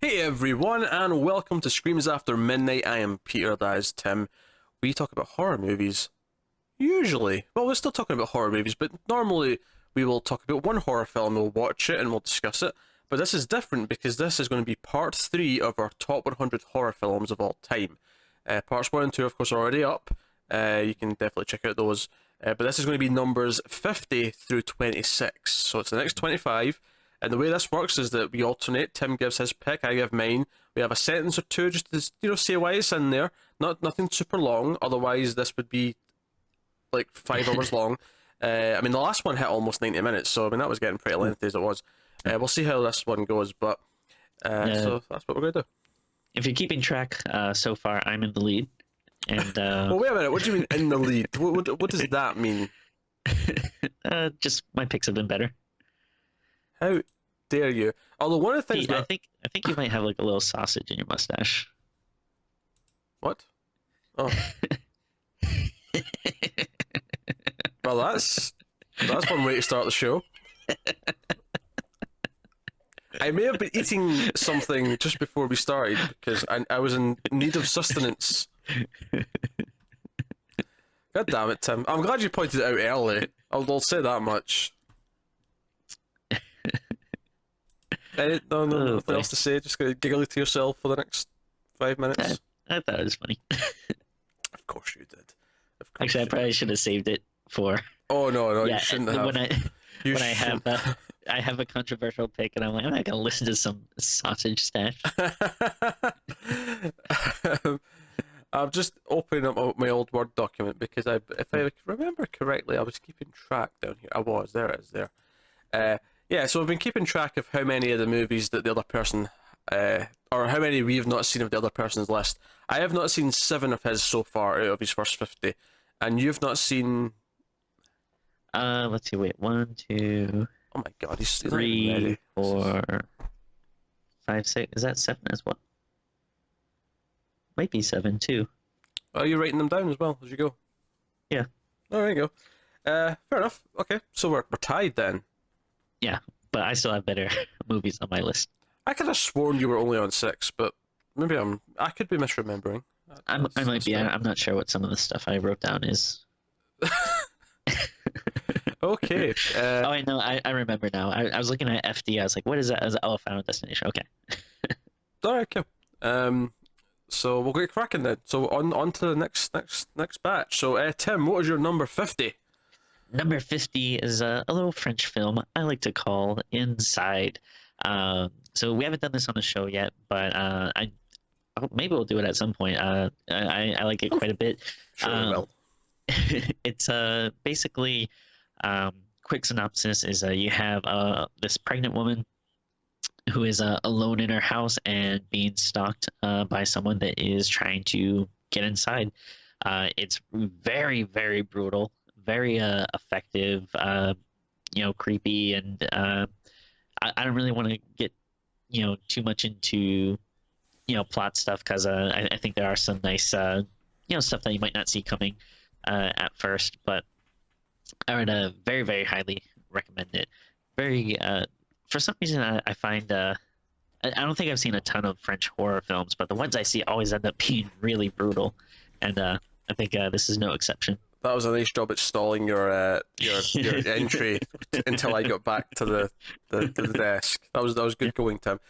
Hey everyone, and welcome to Screams After Midnight. I am Peter, that is Tim. We talk about horror movies. Usually. Well, we're still talking about horror movies, but normally we will talk about one horror film, we'll watch it, and we'll discuss it. But this is different because this is going to be part 3 of our top 100 horror films of all time. Parts 1 and 2, of course, are already up. You can definitely check out those. But this is going to be numbers 50 through 26. So it's the next 25. And the way this works is that we alternate. Tim gives his pick, I give mine. We have a sentence or two just to say why it's in there. Nothing super long, otherwise this would be like 5 hours long. I mean, the last one hit almost 90 minutes, so I mean that was getting pretty lengthy as it was. We'll see how this one goes, but so that's what we're gonna do. If you're keeping track, so far I'm in the lead, and Well, wait a minute. What do you mean in the lead? What does that mean? just my picks have been better. How dare you? Although one of the things Pete, that I think you might have like a little sausage in your mustache. what? Oh, well, that's one way to start the show. I may have been eating something just before we started because I was in need of sustenance. God damn it, Tim. I'm glad you pointed it out early. I'll say that much. Nothing else to say. Just gonna giggle to yourself for the next 5 minutes. I thought it was funny. Of course you did. Of course. Actually, I probably should have saved it for. Oh no, you shouldn't have. When I You when shouldn't. I have a controversial pick, and I'm like, I'm not gonna listen to some sausage stash. I'm just opening up my old Word document because if I remember correctly, I was keeping track down here. I was. There it is. There. Yeah, so we've been keeping track of how many of the movies that the other person, or how many we have not seen of the other person's list. I have not seen 7 of his so far out of his first 50, and you've not seen. Let's see. Wait, 1, 2, Oh my God, he's not even 3, ready. 4, 5, 6. Is that 7 as well? Might be 7 too. Are you writing them down as well as you go? Yeah. Oh, there you go. Fair enough. Okay, so we're tied then. Yeah, but I still have better movies on my list. I could have sworn you were only on 6, but maybe I could be misremembering. I might be. I'm not sure what some of the stuff I wrote down is. Okay. Oh, I know. I remember now. I was looking at FD. I was like, what is that? As Final Destination. Okay. All right, cool. So we'll get cracking then. So on to the next batch. So Tim, what was your number 50? Number 50 is a little French film I like to call Inside. So we haven't done this on the show yet, but maybe we'll do it at some point. I like it quite a bit. Sure we will. It's basically quick synopsis is you have this pregnant woman who is alone in her house and being stalked by someone that is trying to get inside. It's very, very brutal, very effective, creepy, and I don't really want to get too much into plot stuff because I think there are some nice stuff that you might not see coming at first, but I would very, very highly recommend it. Very for some reason I find I don't think I've seen a ton of French horror films, but the ones I see always end up being really brutal, and I think this is no exception. That was a nice job at stalling your entry until I got back to the desk. That was good going, Tim.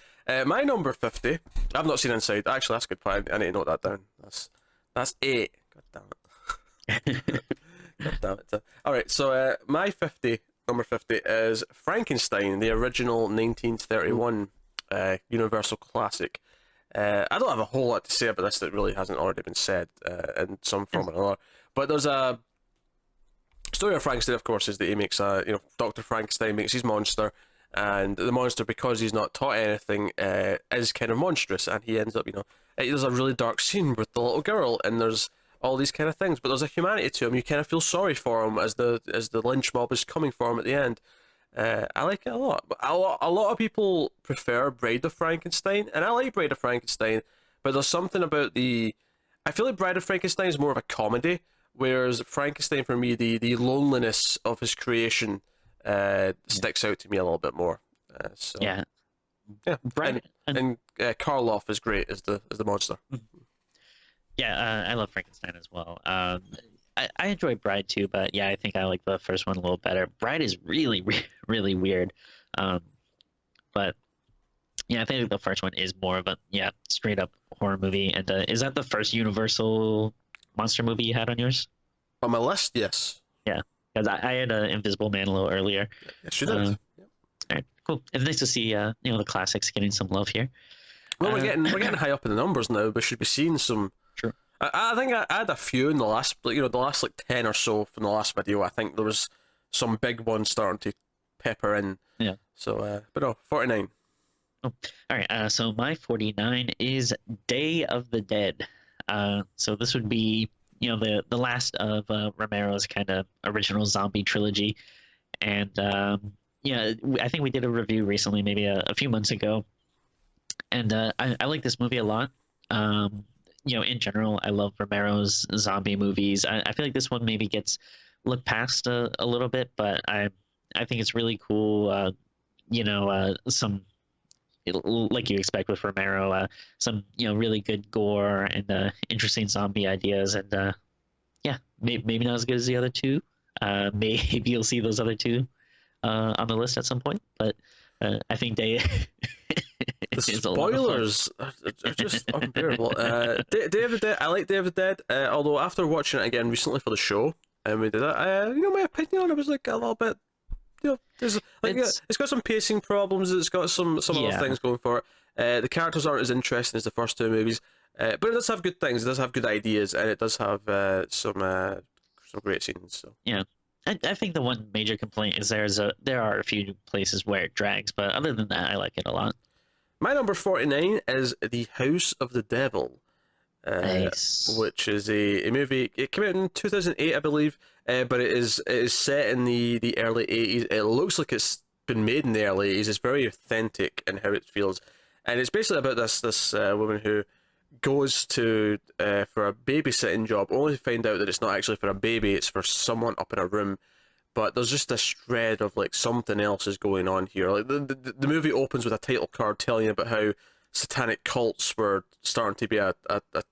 My number 50. I've not seen Inside. Actually, that's a good point. I need to note that down. That's 8. God damn it. God damn it. Tim. All right. So my number 50 is Frankenstein, the original 1931 Universal classic. I don't have a whole lot to say about this that really hasn't already been said in some form or another. But there's a story of Frankenstein, of course, is that he makes Dr. Frankenstein makes his monster, and the monster, because he's not taught anything, is kind of monstrous, and he ends up, there's a really dark scene with the little girl, and there's all these kind of things, but there's a humanity to him. You kind of feel sorry for him as the lynch mob is coming for him at the end. I like it a lot. But a lot of people prefer Bride of Frankenstein, and I like Bride of Frankenstein, but there's something about I feel like Bride of Frankenstein is more of a comedy, whereas Frankenstein, for me, the loneliness of his creation sticks out to me a little bit more. Yeah, Yeah, Bride, and Karloff is great as the monster. yeah, I love Frankenstein as well. I enjoy Bride too, but yeah, I think I like the first one a little better. Bride is really, really weird. Um, but yeah, I think the first one is more of a straight up horror movie. And is that the first Universal monster movie you had on yours? On my list, yes. Yeah, because I had Invisible Man a little earlier. Yes, you did. Uh, all right, cool. It's nice to see the classics getting some love here. Well, we're getting high up in the numbers now. We should be seeing some. Sure. I think I had a few in the last, the last like 10 or so from the last video. I think there was some big ones starting to pepper in. Yeah. So, but no, 49. Oh, all right. So my 49 is Day of the Dead. So this would be the last of Romero's kind of original zombie trilogy, and I think we did a review recently, maybe a few months ago, and I like this movie a lot. In general, I love Romero's zombie movies. I feel like this one maybe gets looked past a little bit, but I think it's really cool. Some like you expect with Romero, some really good gore and interesting zombie ideas, and maybe not as good as the other two. Maybe you'll see those other two on the list at some point, but I think Day The is a lot of fun. spoilers are just unbearable. Day of the Dead. I like Day of the Dead. Although after watching it again recently for the show, and we did that, my opinion on it was like a little bit. There's like it's got some pacing problems. It's got some other things going for it. The characters aren't as interesting as the first two movies, but it does have good things. It does have good ideas, and it does have some great scenes. So Yeah. I think the one major complaint is there are a few places where it drags, but other than that, I like it a lot. my number 49 is The House of the Devil. Nice. Which is a movie. It came out in 2008, I believe, but it is set in the early 80s. It looks like it's been made in the early 80s. It's very authentic in how it feels, and it's basically about this woman who goes to for a babysitting job, only to find out that it's not actually for a baby. It's for someone up in a room. But there's just this shred of like something else is going on here. Like the movie opens with a title card telling you about how satanic cults were starting to be a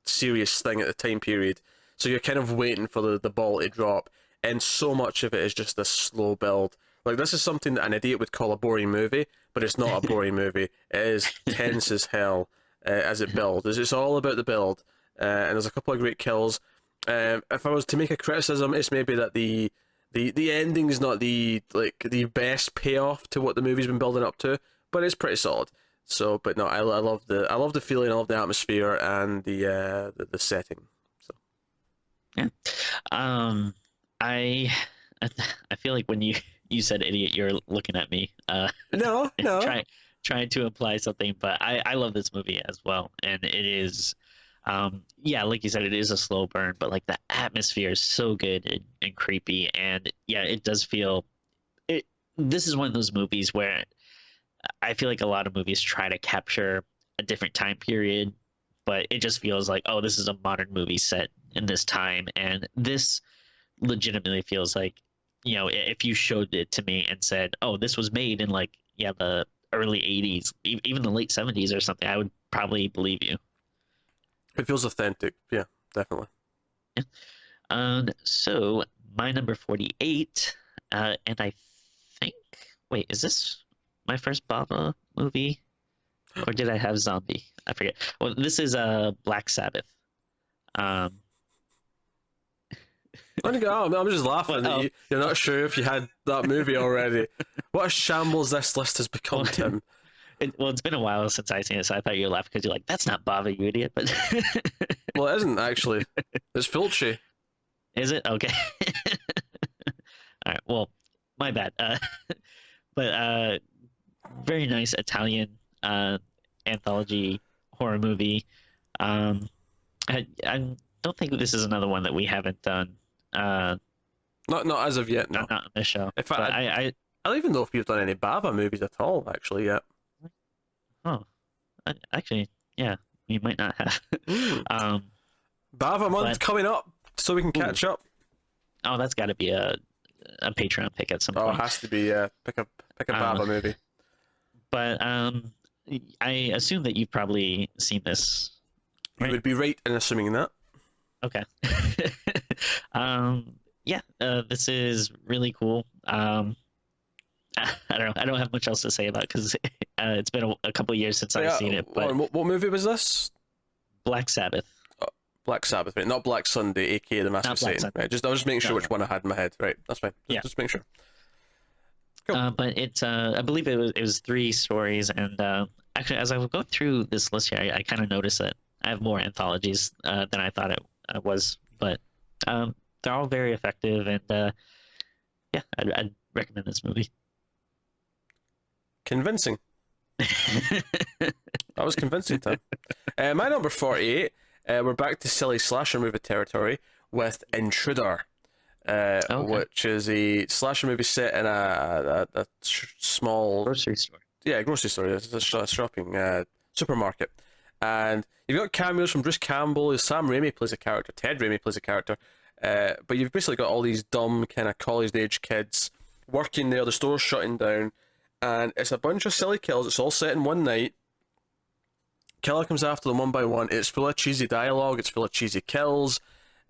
serious thing at the time period. So you're kind of waiting for the ball to drop, and so much of it is just this slow build. Like this is something that an idiot would call a boring movie, but it's not a boring movie. It is tense as hell as it builds. It's all about the build, and there's a couple of great kills. If I was to make a criticism, it's maybe that the ending is not the best payoff to what the movie's been building up to, but it's pretty solid. So, but no, I love the feeling, I love the atmosphere and the setting. So, Yeah. I I feel like when you said idiot, you're looking at me. no, Trying to imply something, but I love this movie as well, and it is, like you said, it is a slow burn, but like the atmosphere is so good and creepy, and yeah, it does feel it. This is one of those movies where I feel like a lot of movies try to capture a different time period, but it just feels like, oh, this is a modern movie set in this time, and this legitimately feels like, if you showed it to me and said, oh, this was made in like the early 80s, even the late 70s or something, I would probably believe you. it feels authentic. Yeah, definitely. So my number 48, and I think, wait, is this my first Baba movie, or did I have Zombie? I forget. Well, this is Black Sabbath. I'm just laughing that you're not sure if you had that movie already. What a shambles this list has become, Tim. It's been a while since I've seen it, so I thought you were laughing because you're like, that's not Baba, you idiot. But Well, it isn't actually. It's Fulci. Is it? Okay. All right. Well, my bad. But very nice Italian anthology horror movie. I don't think this is another one that we haven't done. Not as of yet. No. Not on this show. In fact, I don't even know if you've done any Bava movies at all, actually, yet. Actually, yeah, we might not have. Bava month coming up, so we can catch up. Oh, that's got to be a Patreon pick at some point. Oh, it has to be. Pick a Bava movie. But I assume that you've probably seen this, You right? would be right in assuming that. Okay. Yeah, this is really cool. I don't know. I don't have much else to say about because it's been a couple of years since But I've yeah, seen it. But what movie was this? Black Sabbath, Oh, Black Sabbath, right? Not Black Sunday, aka the Mask not of Black Satan. Sabbath. Right? I was just making sure No, which no. one I had in my head. Right, that's fine. Yeah. Just make sure. Cool. But it's I believe it was three stories, and actually, as I would go through this list here, I kind of noticed that I have more anthologies than I thought it was, but they're all very effective, and yeah, I'd recommend this movie. Convincing. That was convincing, Tim. My number 48, we're back to silly slasher movie territory with Intruder, Okay. which is a slasher movie set in a small Grocery store. grocery store. It's a shopping supermarket, and you've got cameos from Bruce Campbell. Sam Raimi plays a character. Ted Raimi plays a character. But you've basically got all these dumb kind of college-age kids working there. The store's shutting down, and it's a bunch of silly kills. It's all set in one night. Killer comes after them one by one. It's full of cheesy dialogue. It's full of cheesy kills.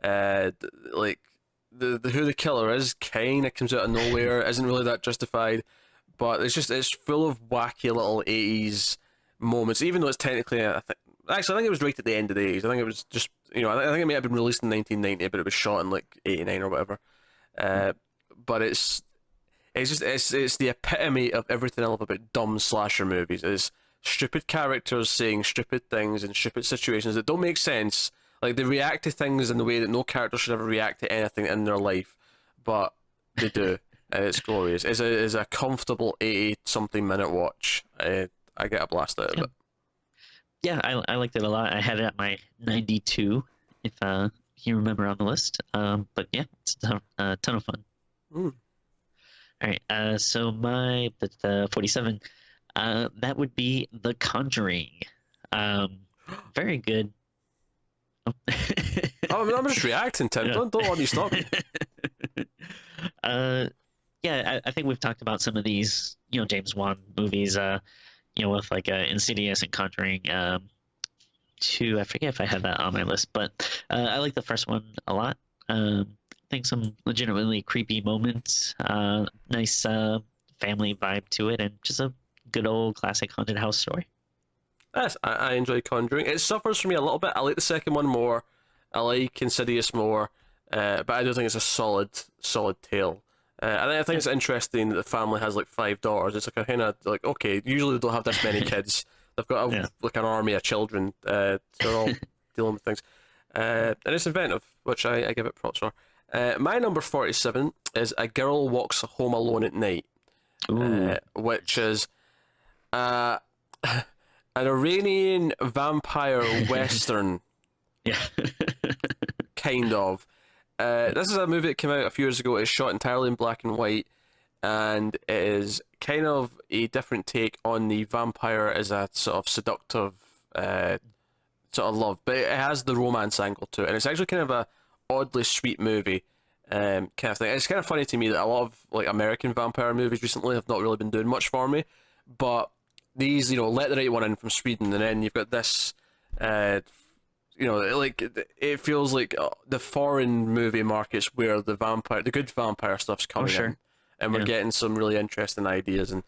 Like the who the killer is kind of comes out of nowhere. Isn't really that justified, but it's full of wacky little 80s moments. Even though it's technically I think it was right at the end of the 80s. I think it was just I think it may have been released in 1990, but it was shot in like 89 or whatever. But it's the epitome of everything I love about dumb slasher movies. Is stupid characters saying stupid things in stupid situations that don't make sense. Like they react to things in the way that no character should ever react to anything in their life, but they do, and it's glorious. It's a comfortable 80-something minute watch. I get a blast out of it. Yeah, I liked it a lot. I had it at my 92, if you remember on the list. But yeah, it's a ton of fun. Mm. All right, so my 47, that would be The Conjuring. Very good. Oh. I'm just reacting, Tim. Yeah. Don't let me stop you. Yeah, I think we've talked about some of these, James Wan movies, with like Insidious and Conjuring. Two, I forget if I had that on my list, but I like the first one a lot. I think some legitimately creepy moments, nice family vibe to it, and just a good old classic haunted house story. Yes, I enjoy Conjuring. It suffers for me a little bit. I like the second one more. I like Insidious more, but I do think it's a solid tale. I think it's interesting that the family has like 5 daughters. It's like a kind of like, okay, usually they don't have this many kids. They've got like an army of children. They're all dealing with things, and it's inventive, which I give it props for. My number 47 is A Girl Walks Home Alone at Night, which is an Iranian vampire western, Yeah. kind of. This is a movie that came out a few years ago. It's shot entirely in black and white, and it is kind of a different take on the vampire as a sort of seductive sort of love, but it has the romance angle to it, and it's actually kind of a oddly sweet movie kind of thing. It's kind of funny to me that a lot of like American vampire movies recently have not really been doing much for me, but these, Let the Right One In from Sweden, and then you've got this like it feels like the foreign movie markets where the good vampire stuff's coming in, and we're getting some really interesting ideas. And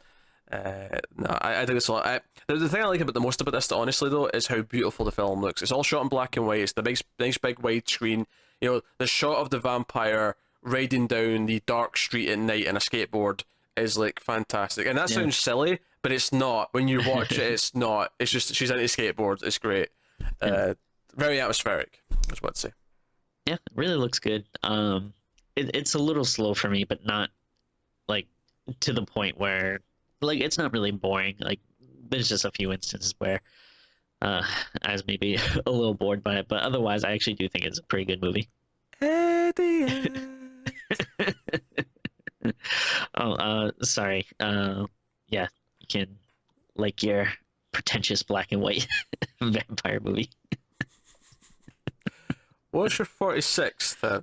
no, I think it's a lot. The thing I like about the most about this, honestly, though, is how beautiful the film looks. It's all shot in black and white. It's the nice big widescreen. The shot of the vampire riding down the dark street at night on a skateboard is like fantastic. And that sounds silly, but it's not. When you watch it, it's not. It's just she's into skateboards. It's great. Very atmospheric, is what I'd say. Yeah, it really looks good. It's a little slow for me, but not like to the point where like it's not really boring. Like there's just a few instances where I was maybe a little bored by it, but otherwise I actually do think it's a pretty good movie. Oh, sorry. Yeah, you can like your pretentious black and white vampire movie. What's your 46th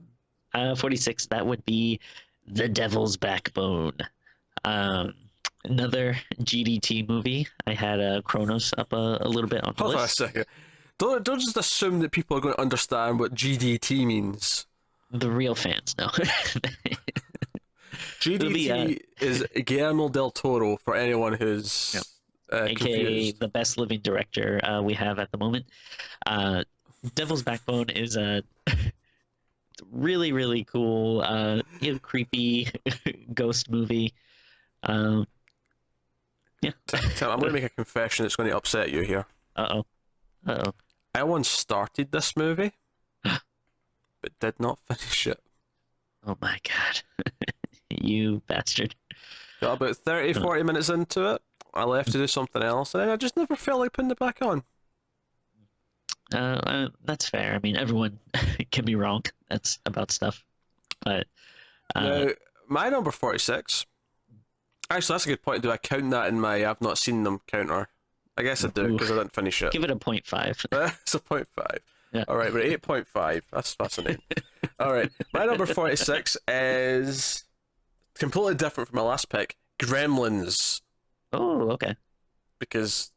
then? 46, that would be The Devil's Backbone. Another GDT movie. I had Kronos up a little bit on the Hold on a list. second. Don't just assume that people are going to understand what GDT means. The real fans know. Movie, GDT is Guillermo del Toro for anyone who's aka confused. the best living director we have at the moment. Devil's Backbone is a really really cool, creepy ghost movie. Yeah. Tim, I'm going to make a confession that's going to upset you here. Uh oh. I once started this movie, but did not finish it. Oh my god. You bastard. Got about 30, 40 minutes into it. I left to do something else, and then I just never felt like putting it back on. That's fair. I mean, everyone can be wrong. That's about stuff. But Now, my number 46. Actually, that's a good point. Do I count that in my I've not seen them counter? I guess I do, because I didn't finish it. give it a 0.5. It's a 0.5. Yeah. All right, we're at 8.5. That's fascinating. All right, my number 46 is completely different from my last pick. Gremlins, Oh, okay. because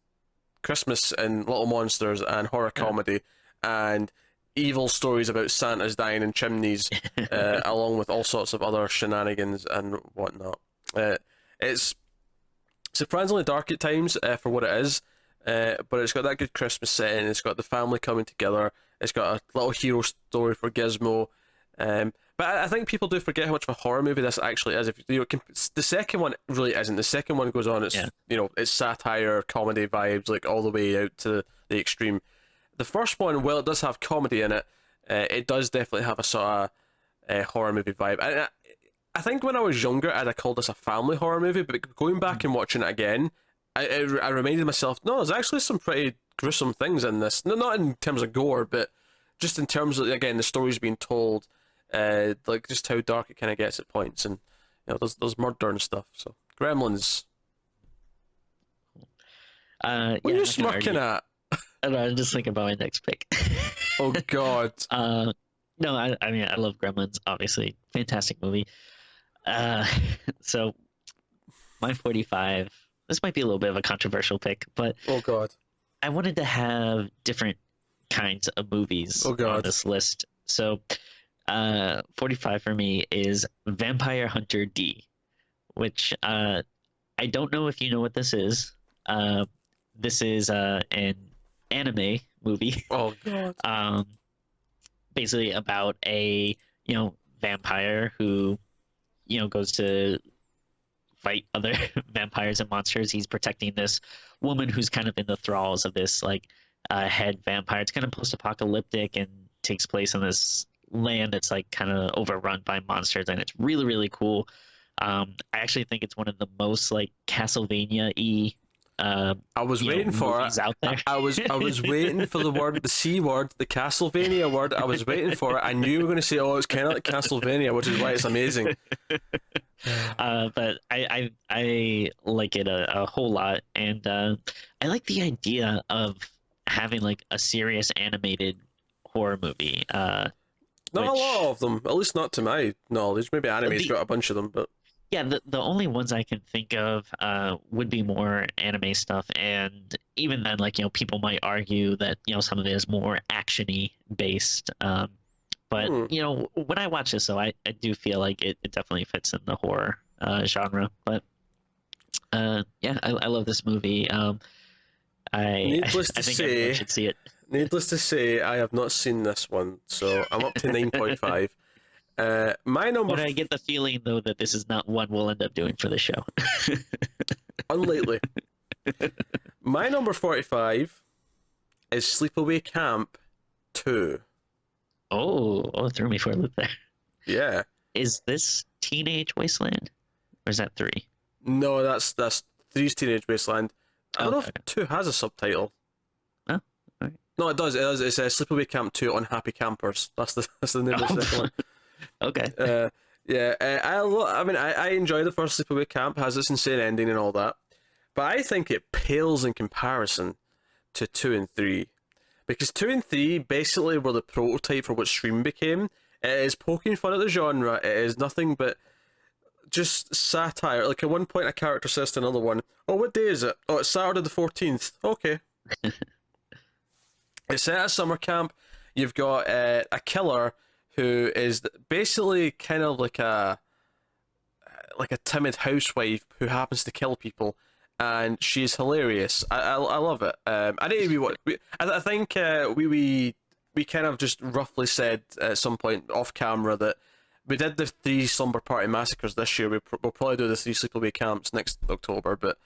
Christmas and Little Monsters and horror comedy and evil stories about Santa's dying in chimneys, along with all sorts of other shenanigans and whatnot. It's surprisingly dark at times for what it is, but it's got that good Christmas setting. It's got the family coming together. It's got a little hero story for Gizmo. But I think people do forget how much of a horror movie this actually is. If you know, the second one really isn't. The second one goes on. It's it's satire, comedy vibes, like all the way out to the extreme. The first one, well, it does have comedy in it. It does definitely have a sort of horror movie vibe. I think when I was younger, I'd have called this a family horror movie. But going back and watching it again, I reminded myself, no, there's actually some pretty gruesome things in this. No, not in terms of gore, but just in terms of, again, the stories being told. Like just how dark it kind of gets at points, and there's murder and stuff. So Gremlins. What are you smirking at? I don't know, I'm just thinking about my next pick. Oh God. No, I mean I love Gremlins. Obviously, fantastic movie. So my 45. This might be a little bit of a controversial pick, but Oh God. I wanted to have different kinds of movies on this list. So 45 for me is Vampire Hunter D, which I don't know if you know what this is. This is an anime movie. Oh God. Basically about a vampire who goes to fight other vampires and monsters. He's protecting this woman who's kind of in the thralls of this head vampire. It's kind of post-apocalyptic and takes place in this land that's like kind of overrun by monsters, and it's really really cool. I actually think it's one of the most like Castlevania-y I was waiting for it. Out there. I was waiting for the C word, the Castlevania word. I was waiting for it. I knew you were going to say, "Oh, it's kind of like Castlevania," which is why it's amazing. But I like it a whole lot, and I like the idea of having like a serious animated horror movie. Not a lot of them, at least not to my knowledge. Maybe anime's got a bunch of them, but yeah, the only ones I can think of would be more anime stuff, and even then, like people might argue that some of it is more actiony based. But when I watch this, though, I do feel like it definitely fits in the horror genre. But yeah, I love this movie. Needless I to think say, everyone should see it. Needless to say, I have not seen this one, so I'm up to 9.5. My number. But I get the feeling though that this is not one we'll end up doing for the show. Unlikely. My number 45 is Sleepaway Camp 2. Oh, it threw me for a loop there. Yeah. Is this Teenage Wasteland, or is that 3? No, that's 3's Teenage Wasteland. I don't know if 2 has a subtitle. Oh, all right. No, it does. It does. It's Sleepaway Camp 2 Unhappy Campers. That's the name of the second one. Okay. Yeah. I enjoy the first Sleepaway Camp. It has this insane ending and all that, but I think it pales in comparison to 2 and 3, because 2 and 3 basically were the prototype for what Scream became. It is poking fun at the genre. It is nothing but just satire. Like at one point, a character says to another one, "Oh, what day is it? Oh, it's Saturday the 14th. Okay." It's set at a summer camp. You've got a killer who is basically kind of like a timid housewife who happens to kill people, and she's hilarious. I love it. I didn't even I think we kind of just roughly said at some point off camera that we did the 3 Slumber Party Massacres this year. We'll probably do the 3 Sleepaway Camps next October, but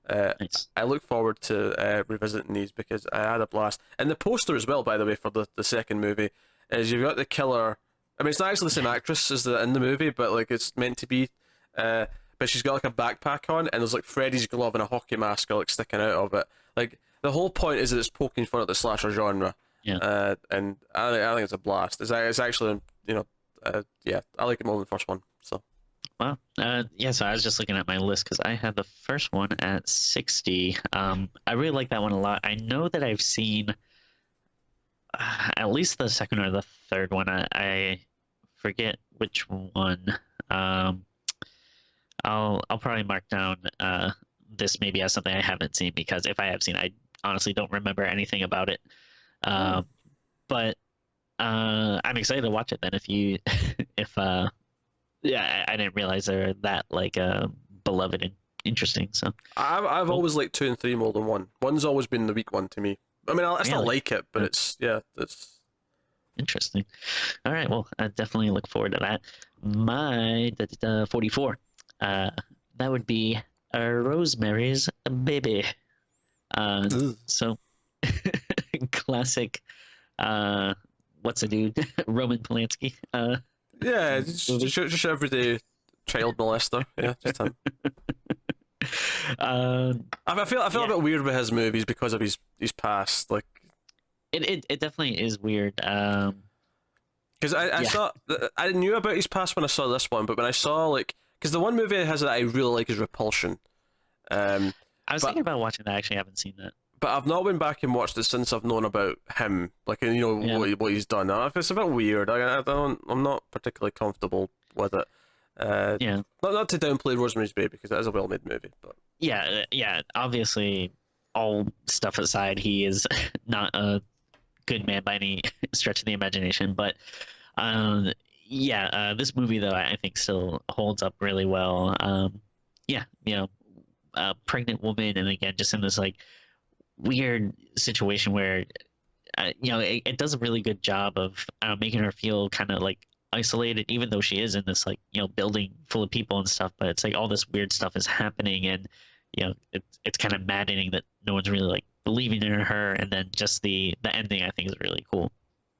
Nice. I look forward to revisiting these because I had a blast. And the poster as well, by the way, for the second movie, is you've got the killer. I mean, it's not actually the same actress as in the movie, but like it's meant to be. But she's got like a backpack on, and there's like Freddy's glove and a hockey mask like sticking out of it. Like the whole point is that it's poking fun at the slasher genre. Yeah. And I think it's a blast. It's actually, yeah, I like it more than the first one. So. Wow. Yeah, so I was just looking at my list because I had the first one at 60. I really like that one a lot. I know that I've seen at least the second or the third one. I forget which one. I'll probably mark down this maybe as something I haven't seen, because if I have seen, I honestly don't remember anything about it. But I'm excited to watch it then. If you, if yeah, I didn't realize they're that like beloved and interesting. So I've always liked 2 and 3 more than 1. 1's always been the weak one to me. I mean, I still Really? like it, but it's interesting. All right, well, I definitely look forward to that. My 44. That would be Rosemary's Baby. So classic. What's a dude? Roman Polanski. yeah, movie. just everyday child molester. Yeah, just him. I feel a bit weird with his movies because of his past, like. It definitely is weird. Because I saw, I knew about his past when I saw this one, but when I saw like, because the one movie it has that I really like is Repulsion. I was thinking about watching that. I actually haven't seen that. But I've not went back and watched it since I've known about him, like what he's done. It's a bit weird. I'm not particularly comfortable with it. Yeah. Not to downplay Rosemary's Baby because that is a well-made movie, but Yeah. Obviously, all stuff aside, he is not a good man by any stretch of the imagination. But this movie though I think still holds up really well. A pregnant woman, and again, just in this like weird situation where it does a really good job of making her feel kind of like isolated, even though she is in this like building full of people and stuff. But it's like all this weird stuff is happening, and it's kind of maddening that no one's really like believing in her. And then just the ending I think is really cool.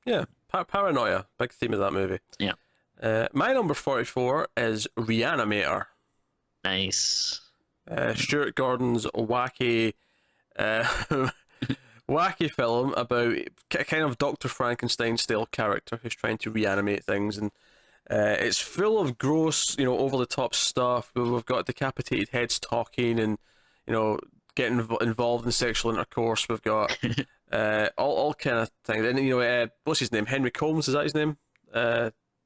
Yeah, paranoia, big theme of that movie. Yeah. My number 44 is Reanimator. Nice. Stuart Gordon's wacky wacky film about kind of Dr. Frankenstein style character who's trying to reanimate things, and it's full of gross, over the top stuff. We've got decapitated heads talking, and getting involved in sexual intercourse. We've got all kind of things. And what's his name? Henry Combs, is that his name?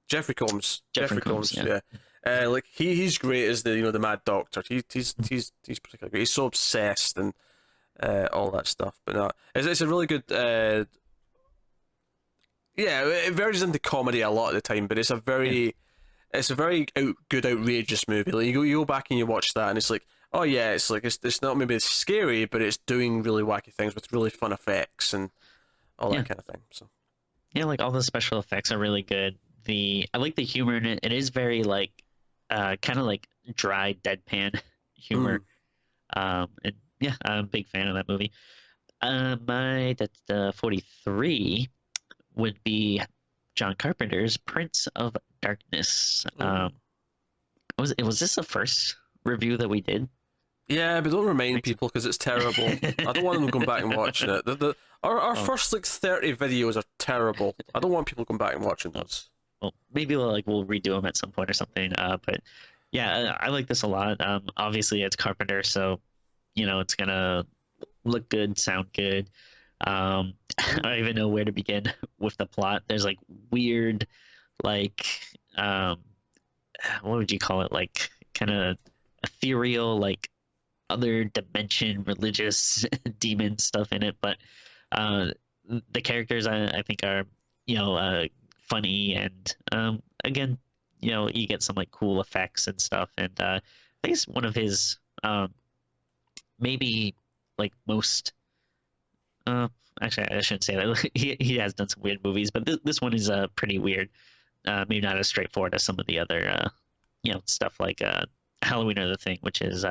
Jeffrey Combs. Jeffrey Combs, yeah. Like he's great as the Mad Doctor. He's particularly great. He's so obsessed and all that stuff. But no, it's a really good. It verges into comedy a lot of the time, but it's a very good outrageous movie. Like you go back and you watch that, and it's like, oh yeah, it's like it's not maybe as scary, but it's doing really wacky things with really fun effects and all that kind of thing. So yeah, like all the special effects are really good. I like the humor in it. It is very like kind of like dry deadpan humor. And yeah, I'm a big fan of that movie. My 43 would be John Carpenter's Prince of Darkness. Was this the first review that we did? Yeah, but don't remind people because it's terrible. I don't want them going back and watching it. Our first like 30 videos are terrible. I don't want people going back and watching those. Well, maybe we'll redo them at some point or something. But yeah, I like this a lot. Obviously it's Carpenter, so it's gonna look good, sound good. I don't even know where to begin with the plot. There's like weird, like what would you call it? Like kind of ethereal, like other dimension, religious demon stuff in it. But uh, the characters I think are funny, and again, you get some like cool effects and stuff. And I think it's one of his maybe like most actually I shouldn't say that. He has done some weird movies, but this one is pretty weird. Maybe not as straightforward as some of the other stuff like Halloween or The Thing, which is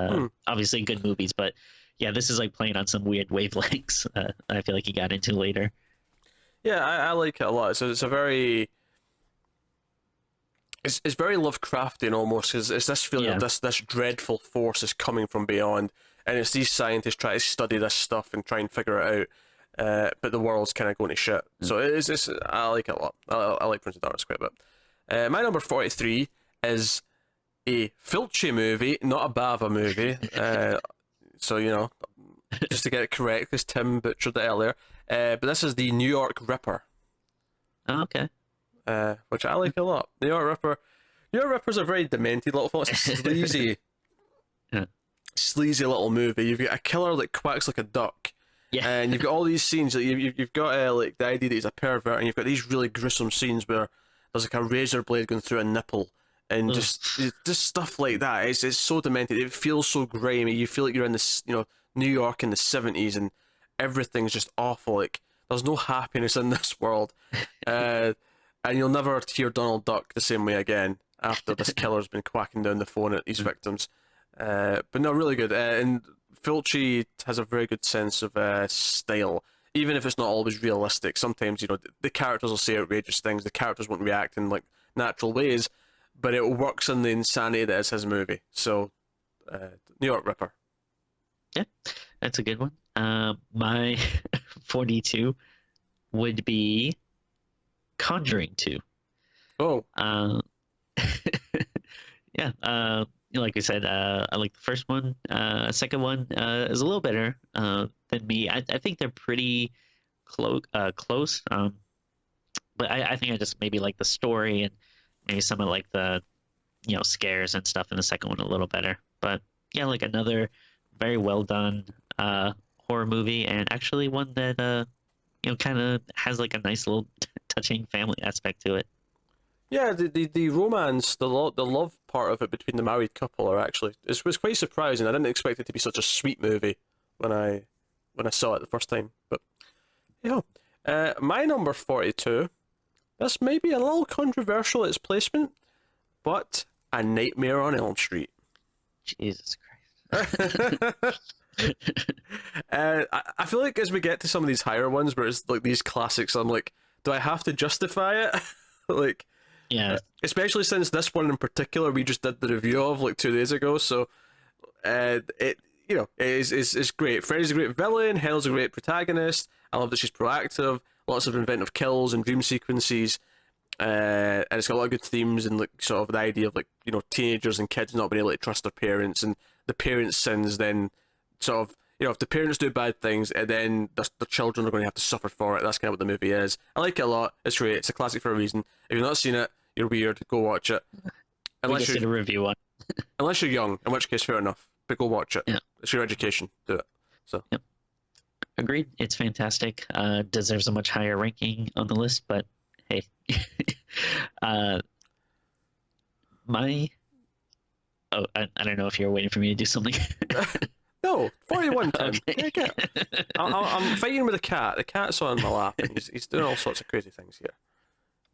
obviously good movies, but yeah, this is like playing on some weird wavelengths. I feel like he got into later. Yeah, I like it a lot. So it's a very it's very Lovecraftian almost. It's this feeling Yeah. of this dreadful force is coming from beyond, and it's these scientists trying to study this stuff and try and figure it out. But the world's kind of going to shit. So it's I like it a lot. I like Prince of Darkness quite a bit. My number 43 is a Fulci movie, not a Bava movie. So just to get it correct, because Tim butchered it earlier. But this is the New York Ripper, Oh, okay. which I like a lot. New York Ripper. New York Ripper's a very demented little film. It's a sleazy, Yeah. sleazy little movie. You've got a killer that quacks like a duck. Yeah. And you've got all these scenes. Like you've got like the idea that he's a pervert, and you've got these really gruesome scenes where there's like a razor blade going through a nipple, and Ugh. just stuff like that. It's so demented. It feels so grimy. You feel like you're in this New York in the '70s, and everything's just awful. Like there's no happiness in this world, and you'll never hear Donald Duck the same way again after this killer's been quacking down the phone at these victims. But no, really good. And Fulci has a very good sense of style, even if it's not always realistic. Sometimes the characters will say outrageous things. The characters won't react in like natural ways, but it works in the insanity that is his movie. So, New York Ripper. Yeah, that's a good one. My 42 would be Conjuring 2. Oh, Uh, yeah, like we said, I like the first one. Second one is a little better than me. I think they're pretty close. But I think I just maybe like the story and maybe some of like the scares and stuff in the second one a little better. But yeah, like another very well done horror movie, and actually one that kind of has like a nice little touching family aspect to it. yeah. The romance, the love part of it between the married couple are actually it was quite surprising. I didn't expect it to be such a sweet movie when I saw it the first time. But yeah, my number 42. This may be a little controversial at its placement, but A Nightmare on Elm Street. Jesus Christ. I feel like as we get to some of these higher ones where it's like these classics, I'm like, do I have to justify it? Like, Yeah. especially since this one in particular we just did the review of like 2 days ago. So, it is great. Freddy's a great villain. Hell's a great protagonist. I love that she's proactive. Lots of inventive kills and dream sequences. And it's got a lot of good themes and like sort of the idea of like teenagers and kids not being able to trust their parents, and the parents' sins then sort of if the parents do bad things, and then their children are going to have to suffer for it. That's kind of what the movie is. I like it a lot. It's great. It's a classic for a reason. If you've not seen it, you're weird. Go watch it. We Unless just did a you're review on. young, in which case fair enough. But go watch it. Yeah. It's your education. Do it. So Yep. Agreed. It's fantastic. Deserves a much higher ranking on the list, but hey. uh, my I don't know if you're waiting for me to do something. no, 41 Tim. Okay. Yeah, I'm fighting with a cat. The cat's on my lap, and he's doing all sorts of crazy things here.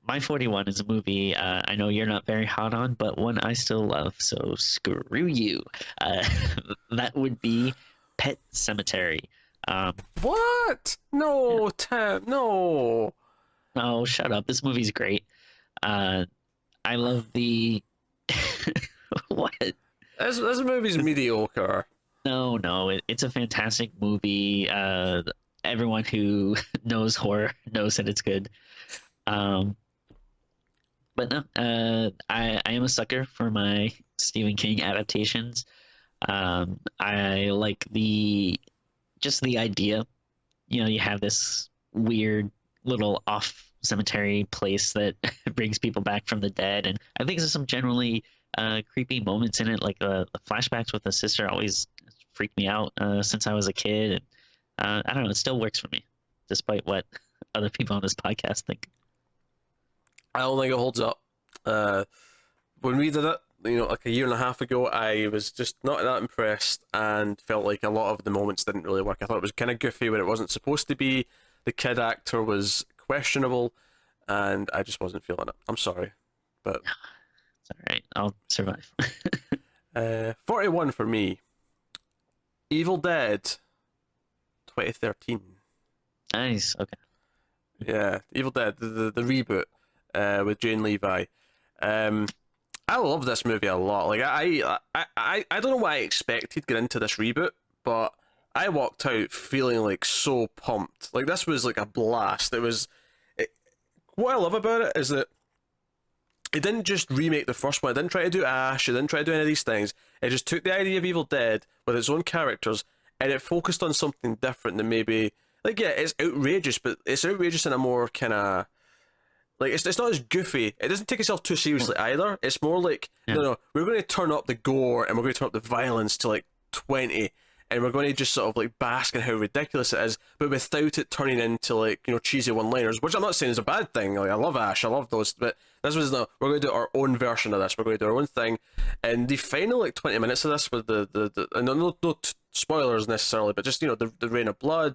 My 41 is a movie I know you're not very hot on, but one I still love, so screw you. That would be Pet Cemetery. What? No, Tim. No. Oh, shut up. This movie's great. I love the... What? This movie's mediocre. No, it's a fantastic movie. Everyone who knows horror knows that it's good. But no, I am a sucker for my Stephen King adaptations. I like just the idea. You have this weird little off cemetery place that brings people back from the dead, and I think there's some generally creepy moments in it. Like the flashbacks with the sister always freaked me out since I was a kid. And I don't know, it still works for me, despite what other people on this podcast think. I don't think it holds up. When we did it, like a year and a half ago, I was just not that impressed and felt like a lot of the moments didn't really work. I thought it was kind of goofy when it wasn't supposed to be. The kid actor was questionable, and I just wasn't feeling it. I'm sorry, but It's all right. I'll survive. 41 for me. Evil Dead 2013. Nice. Okay. Yeah, Evil Dead, the reboot with Jane Levi. I love this movie a lot. Like I don't know what I expected getting into this reboot, but I walked out feeling like so pumped. Like this was like a blast. What I love about it is that it didn't just remake the first one. It didn't try to do Ash. It didn't try to do any of these things. It just took the idea of Evil Dead with its own characters and it focused on something different than maybe like yeah, it's outrageous, but it's outrageous in a more kind of like it's not as goofy. It doesn't take itself too seriously either. It's more like no, we're going to turn up the gore and we're going to turn up the violence to like 20, and we're going to just sort of like bask in how ridiculous it is, but without it turning into like cheesy one-liners. Which I'm not saying is a bad thing. Like I love Ash, I love those, but this was no. We're going to do our own version of this. We're going to do our own thing, and the final like 20 minutes of this with the and no spoilers necessarily, but just the rain of blood,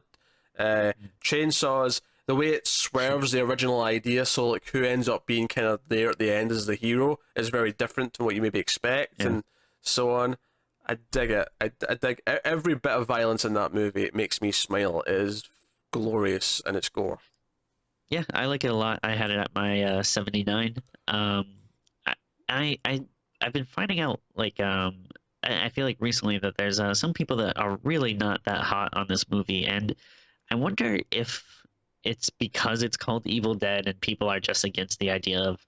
chainsaws. The way it swerves the original idea, so like who ends up being kind of there at the end as the hero is very different to what you maybe expect, and so on. I dig it. I dig every bit of violence in that movie. It makes me smile. It is glorious in its gore. Yeah, I like it a lot. I had it at my 79. I I've been finding out like I feel like recently that there's some people that are really not that hot on this movie, and I wonder if it's because it's called Evil Dead and people are just against the idea of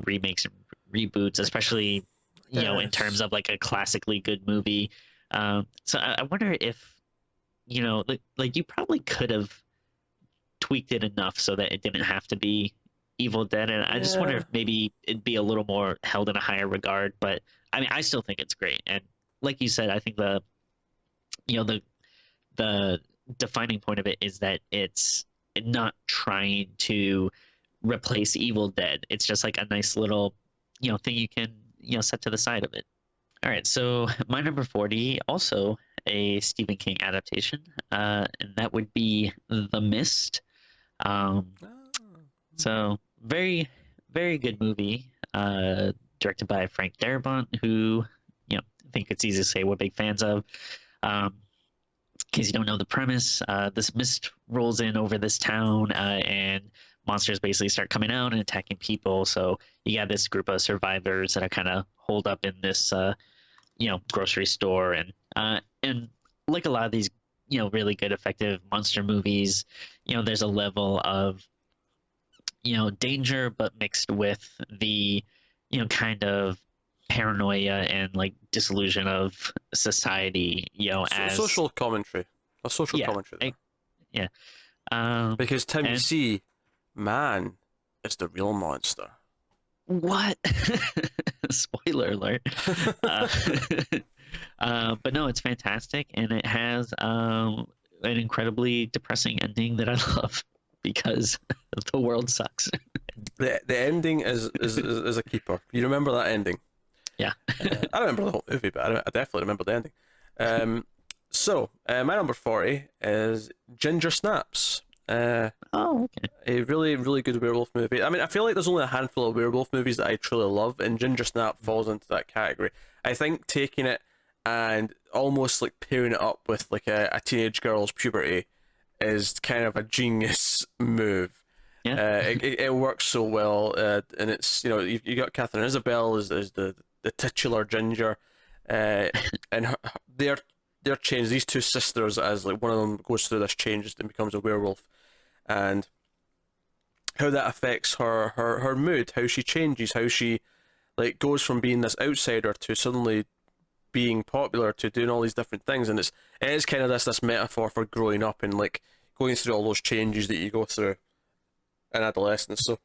remakes and reboots, especially in terms of like a classically good movie. So I wonder if like you probably could have tweaked it enough so that it didn't have to be Evil Dead, and I just wonder if maybe it'd be a little more held in a higher regard. But I mean, I still think it's great, and like you said, I think the the defining point of it is that it's not trying to replace Evil Dead. It's just like a nice little thing you can set to the side of it. All right, so my number 40, also a Stephen King adaptation, and that would be The Mist. So very, very good movie, directed by Frank Darabont, who I think it's easy to say we're big fans of. In case you don't know the premise, this mist rolls in over this town, and monsters basically start coming out and attacking people. So you got this group of survivors that are kind of holed up in this, grocery store, and like a lot of these, really good, effective monster movies, there's a level of, danger, but mixed with the, kind of paranoia and like disillusion of society, as social commentary, a social commentary. Because Tim, you see, man is the real monster. What? Spoiler alert. But no, it's fantastic, and it has an incredibly depressing ending that I love because the world sucks. The ending is a keeper. You remember that ending? Yeah. I remember the whole movie, but I definitely remember the ending. So my number 40 is Ginger Snaps. Okay. A really, really good werewolf movie. I mean, I feel like there's only a handful of werewolf movies that I truly love, and Ginger Snap falls into that category. I think taking it and almost like pairing it up with like a teenage girl's puberty is kind of a genius move. Yeah. It works so well, and it's you got Catherine Isabel as the titular Ginger, and their change. These two sisters, as like one of them goes through this change and becomes a werewolf, and how that affects her mood, how she changes, how she like goes from being this outsider to suddenly being popular to doing all these different things, and it is kind of this metaphor for growing up and like going through all those changes that you go through in adolescence. So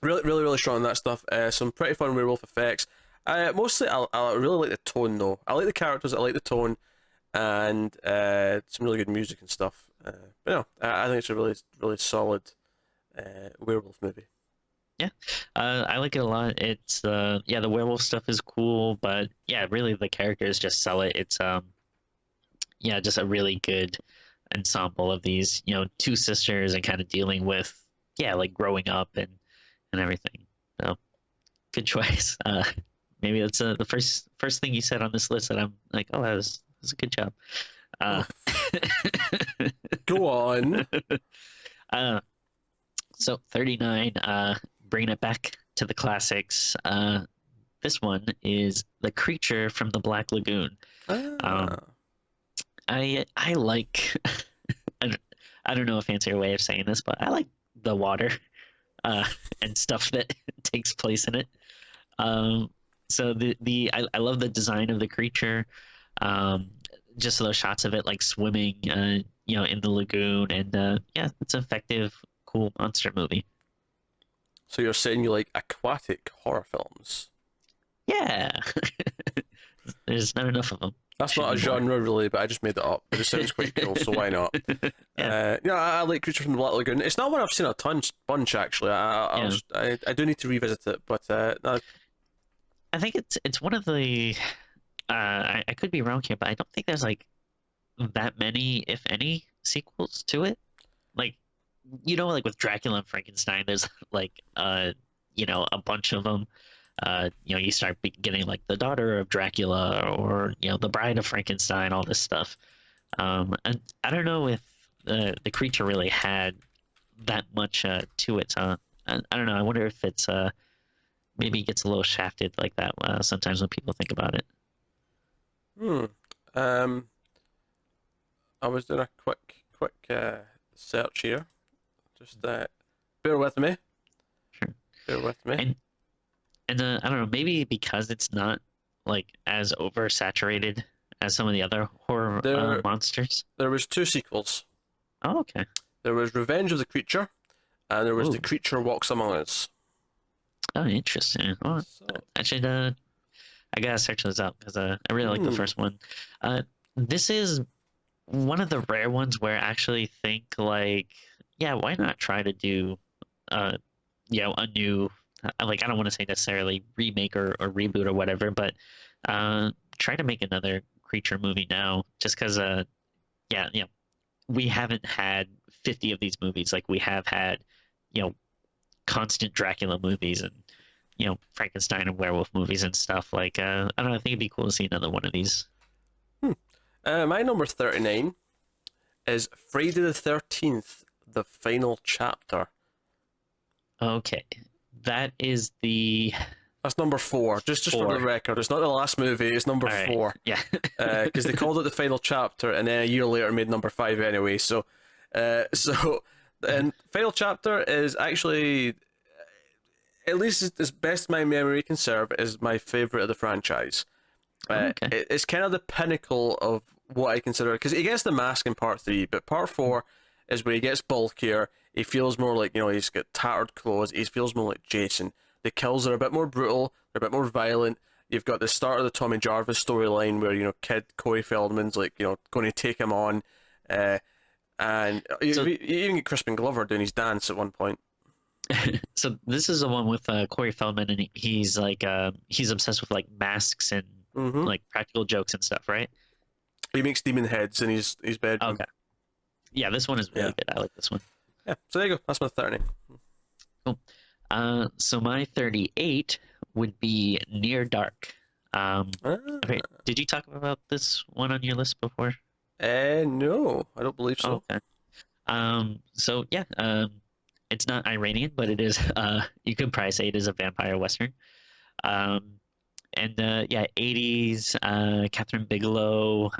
really, really, really strong on that stuff. Some pretty fun werewolf effects. Mostly, I really like the tone though. I like the characters. I like the tone, and some really good music and stuff. But no, I think it's a really solid werewolf movie. Yeah, I like it a lot. It's yeah, the werewolf stuff is cool, but yeah, really the characters just sell it. It's yeah, just a really good ensemble of these, two sisters and kind of dealing with, yeah, like growing up and everything. So good choice. Maybe that's the first thing you said on this list that I'm like, oh, that was a good job. Uh, Oh, go on. uh, so 39, bringing it back to the classics. This one is The Creature from the Black Lagoon. Um, Ah. I like I don't, I don't know a fancier way of saying this, but I like the water uh, and stuff that takes place in it. Um, so I love the design of the creature. Um, just those shots of it like swimming, in the lagoon, and yeah, it's an effective, cool monster movie. So you're saying you like aquatic horror films? Yeah, there's not enough of them. That's Should not a be more. genre really, but I just made it up. But it sounds quite cool, so why not? Yeah, I like Creature from the Black Lagoon. It's not one I've seen a bunch actually. yeah. I do need to revisit it, but no, I think it's one of the. I could be wrong here, but I don't think there's like that many, if any, sequels to it. Like, like with Dracula and Frankenstein, there's like a bunch of them. You start getting like the daughter of Dracula or the bride of Frankenstein, all this stuff. And I don't know if the creature really had that much to it. I don't know. I wonder if it's maybe it gets a little shafted like that sometimes when people think about it. hmm. Um, I was doing a quick search here. Just bear with me. Sure. Bear with me. And I don't know, maybe because it's not like as oversaturated as some of the other horror There monsters. there was two sequels. Oh, okay. There was Revenge of the Creature, and there was Ooh. The Creature Walks Among Us. Oh, interesting. Well, So, I should I gotta search those out because I really like the hmm. first one. This is one of the rare ones where I actually think like, yeah, why not try to do uh a new like I don't want to say necessarily remake or reboot or whatever, but try to make another creature movie now just because yeah, we haven't had 50 of these movies like we have had, you know, constant Dracula movies and Frankenstein and werewolf movies and stuff. Like I don't know, I think it'd be cool to see another one of these. My number 39 is Friday the 13th, the final chapter. Okay, that is the That's number four. Just for the four. record, it's not the last movie. It's number All right, four. yeah. Because they called it the final chapter, and then a year later made number five anyway. So, and final chapter is actually, at least as best my memory can serve, is my favorite of the franchise. Okay. It's kind of the pinnacle of what I consider, because he gets the mask in part three, but part four is where he gets bulkier. He feels more like, he's got tattered clothes. He feels more like Jason. The kills are a bit more brutal. They're a bit more violent. You've got the start of the Tommy Jarvis storyline where, kid Corey Feldman's like, going to take him on. And So- you even get Crispin Glover doing his dance at one point. So this is the one with Corey Feldman, and he's like he's obsessed with like masks and Mm-hmm. like practical jokes and stuff, right? He makes demon heads in his bedroom. Okay. Yeah, this one is really Yeah. good. I like this one. Yeah, so there you go. That's my 30. So my 38 would be Near Dark. Ah. Okay, did you talk about this one on your list before? No, I don't believe so. Okay. So yeah, it's not Iranian, but it is. You could probably say it is a vampire western. And yeah, 80s. Catherine Bigelow.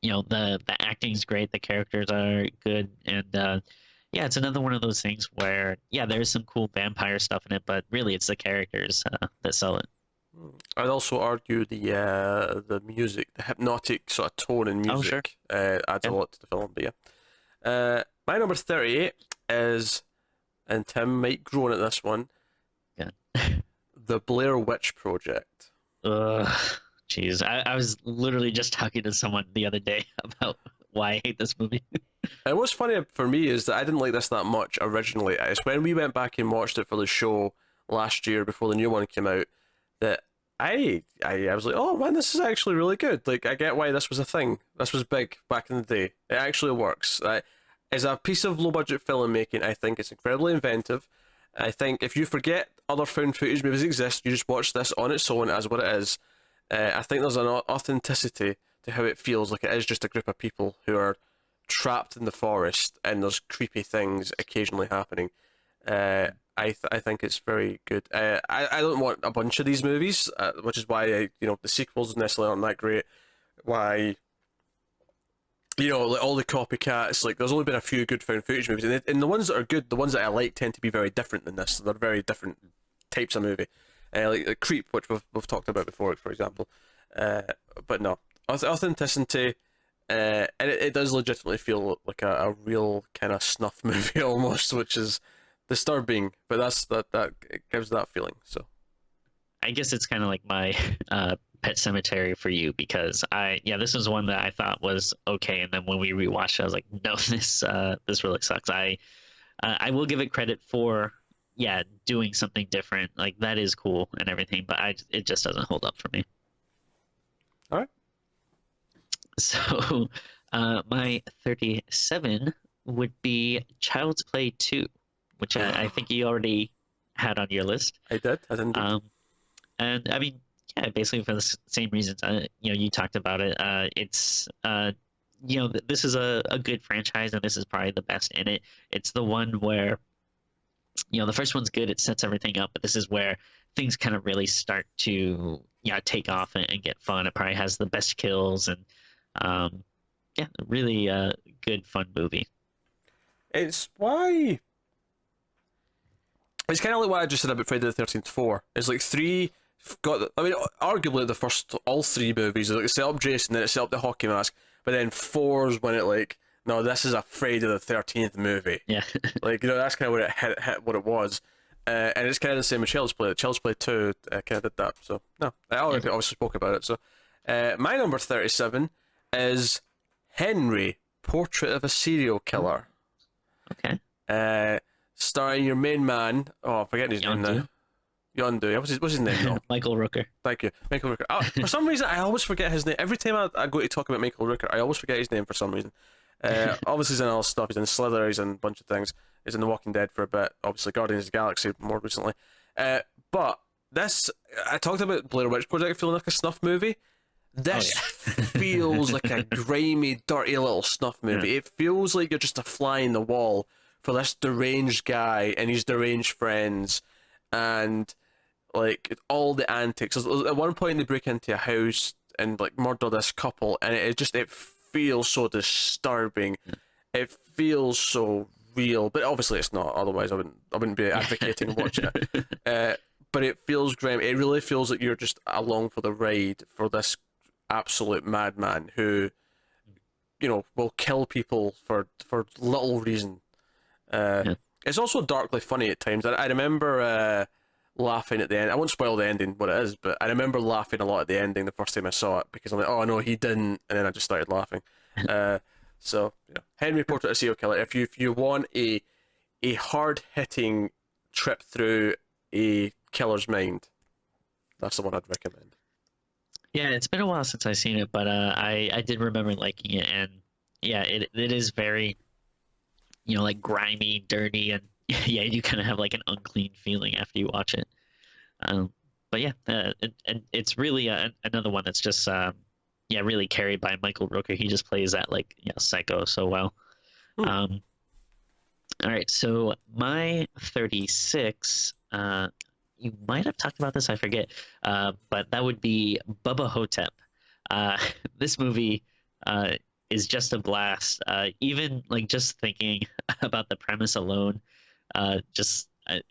The acting's great. The characters are good, and yeah, it's another one of those things where yeah, there's some cool vampire stuff in it, but really it's the characters that sell it. I'd also argue the music, the hypnotic sort of tone and Oh, sure. music adds a Yeah. lot to the film. But yeah, my number 38 is, and Tim might groan at this one, Yeah. The Blair Witch Project. Ugh, jeez. I was literally just talking to someone the other day about why I hate this movie. And what's funny for me is that I didn't like this that much originally. It's when we went back and watched it for the show last year before the new one came out that I was like, oh man, this is actually really good. Like, I get why this was a thing. This was big back in the day. It actually works. As a piece of low budget filmmaking, I think it's incredibly inventive. I think if you forget other found footage movies exist, you just watch this on its own as what it is. I think there's an authenticity to how it feels like it is just a group of people who are trapped in the forest and there's creepy things occasionally happening. I think it's very good. I don't want a bunch of these movies, which is why the sequels necessarily aren't that great. Why like all the copycats, like there's only been a few good found footage movies, and the ones that are good, the ones that I like, tend to be very different than this. They're very different types of movie, like Creep, which we've talked about before, for example. But no, authenticity. And it does legitimately feel like a real kind of snuff movie almost, which is disturbing, but that it gives that feeling. So I guess it's kind of like my Pet Cemetery for you, because this was one that I thought was okay, and then when we rewatched it, I was like, no, this really sucks. I will give it credit for doing something different, like that is cool and everything, but it just doesn't hold up for me. All right. So my 37 would be Child's Play 2, which I think you already had on your list. I did. I didn't. And I mean, basically for the same reasons. You talked about it. It's this is a good franchise, and this is probably the best in it. It's the one where the first one's good. It sets everything up, but this is where things kind of really start to take off and get fun. It probably has the best kills and really good fun movie. It's kind of like what I just said about Friday the 13th 4. It's like 3 arguably the first, all 3 movies, like, it set up Jason, then it set up the hockey mask, but then 4's when it like, no, this is a Friday the 13th movie. Yeah. Like, that's kind of what it hit what it was. And it's kind of the same with Child's Play. Child's Play 2 kind of did that. So, no, I already obviously spoke about it. So, my number 37 is Henry, Portrait of a Serial Killer. Okay. Starring your main man. Oh, I'm forgetting his name now. Yondu. What's his name now? Michael Rooker. Thank you. Michael Rooker. For some reason, I always forget his name. Every time I go to talk about Michael Rooker, I always forget his name for some reason. Obviously, he's in all stuff. He's in Slither, he's in a bunch of things. He's in The Walking Dead for a bit. Obviously, Guardians of the Galaxy more recently. But this, I talked about Blair Witch Project feeling like a snuff movie. This feels like a grimy, dirty little snuff movie. Yeah. It feels like you're just a fly in the wall for this deranged guy and his deranged friends, and like all the antics. At one point, they break into a house and like murder this couple, and it feels so disturbing. It feels so real, but obviously it's not. Otherwise, I wouldn't be advocating watching it. But it feels grim. It really feels like you're just along for the ride for this absolute madman who, will kill people for little reason. It's also darkly funny at times. I remember laughing at the end. I won't spoil the ending, what it is, but I remember laughing a lot at the ending the first time I saw it, because I'm like, oh no, he didn't, and then I just started laughing. So Henry, Portrait of a Serial Killer. If you want a hard hitting trip through a killer's mind, that's the one I'd recommend. Yeah, it's been a while since I've seen it, but I did remember liking it, and it is very, like grimy, dirty, and you kind of have like an unclean feeling after you watch it. But it's really another one that's just really carried by Michael Rooker. He just plays that like psycho so well. All right, so my 36. You might have talked about this, I forget, but that would be Bubba Hotep. This movie is just a blast. Even like just thinking about the premise alone,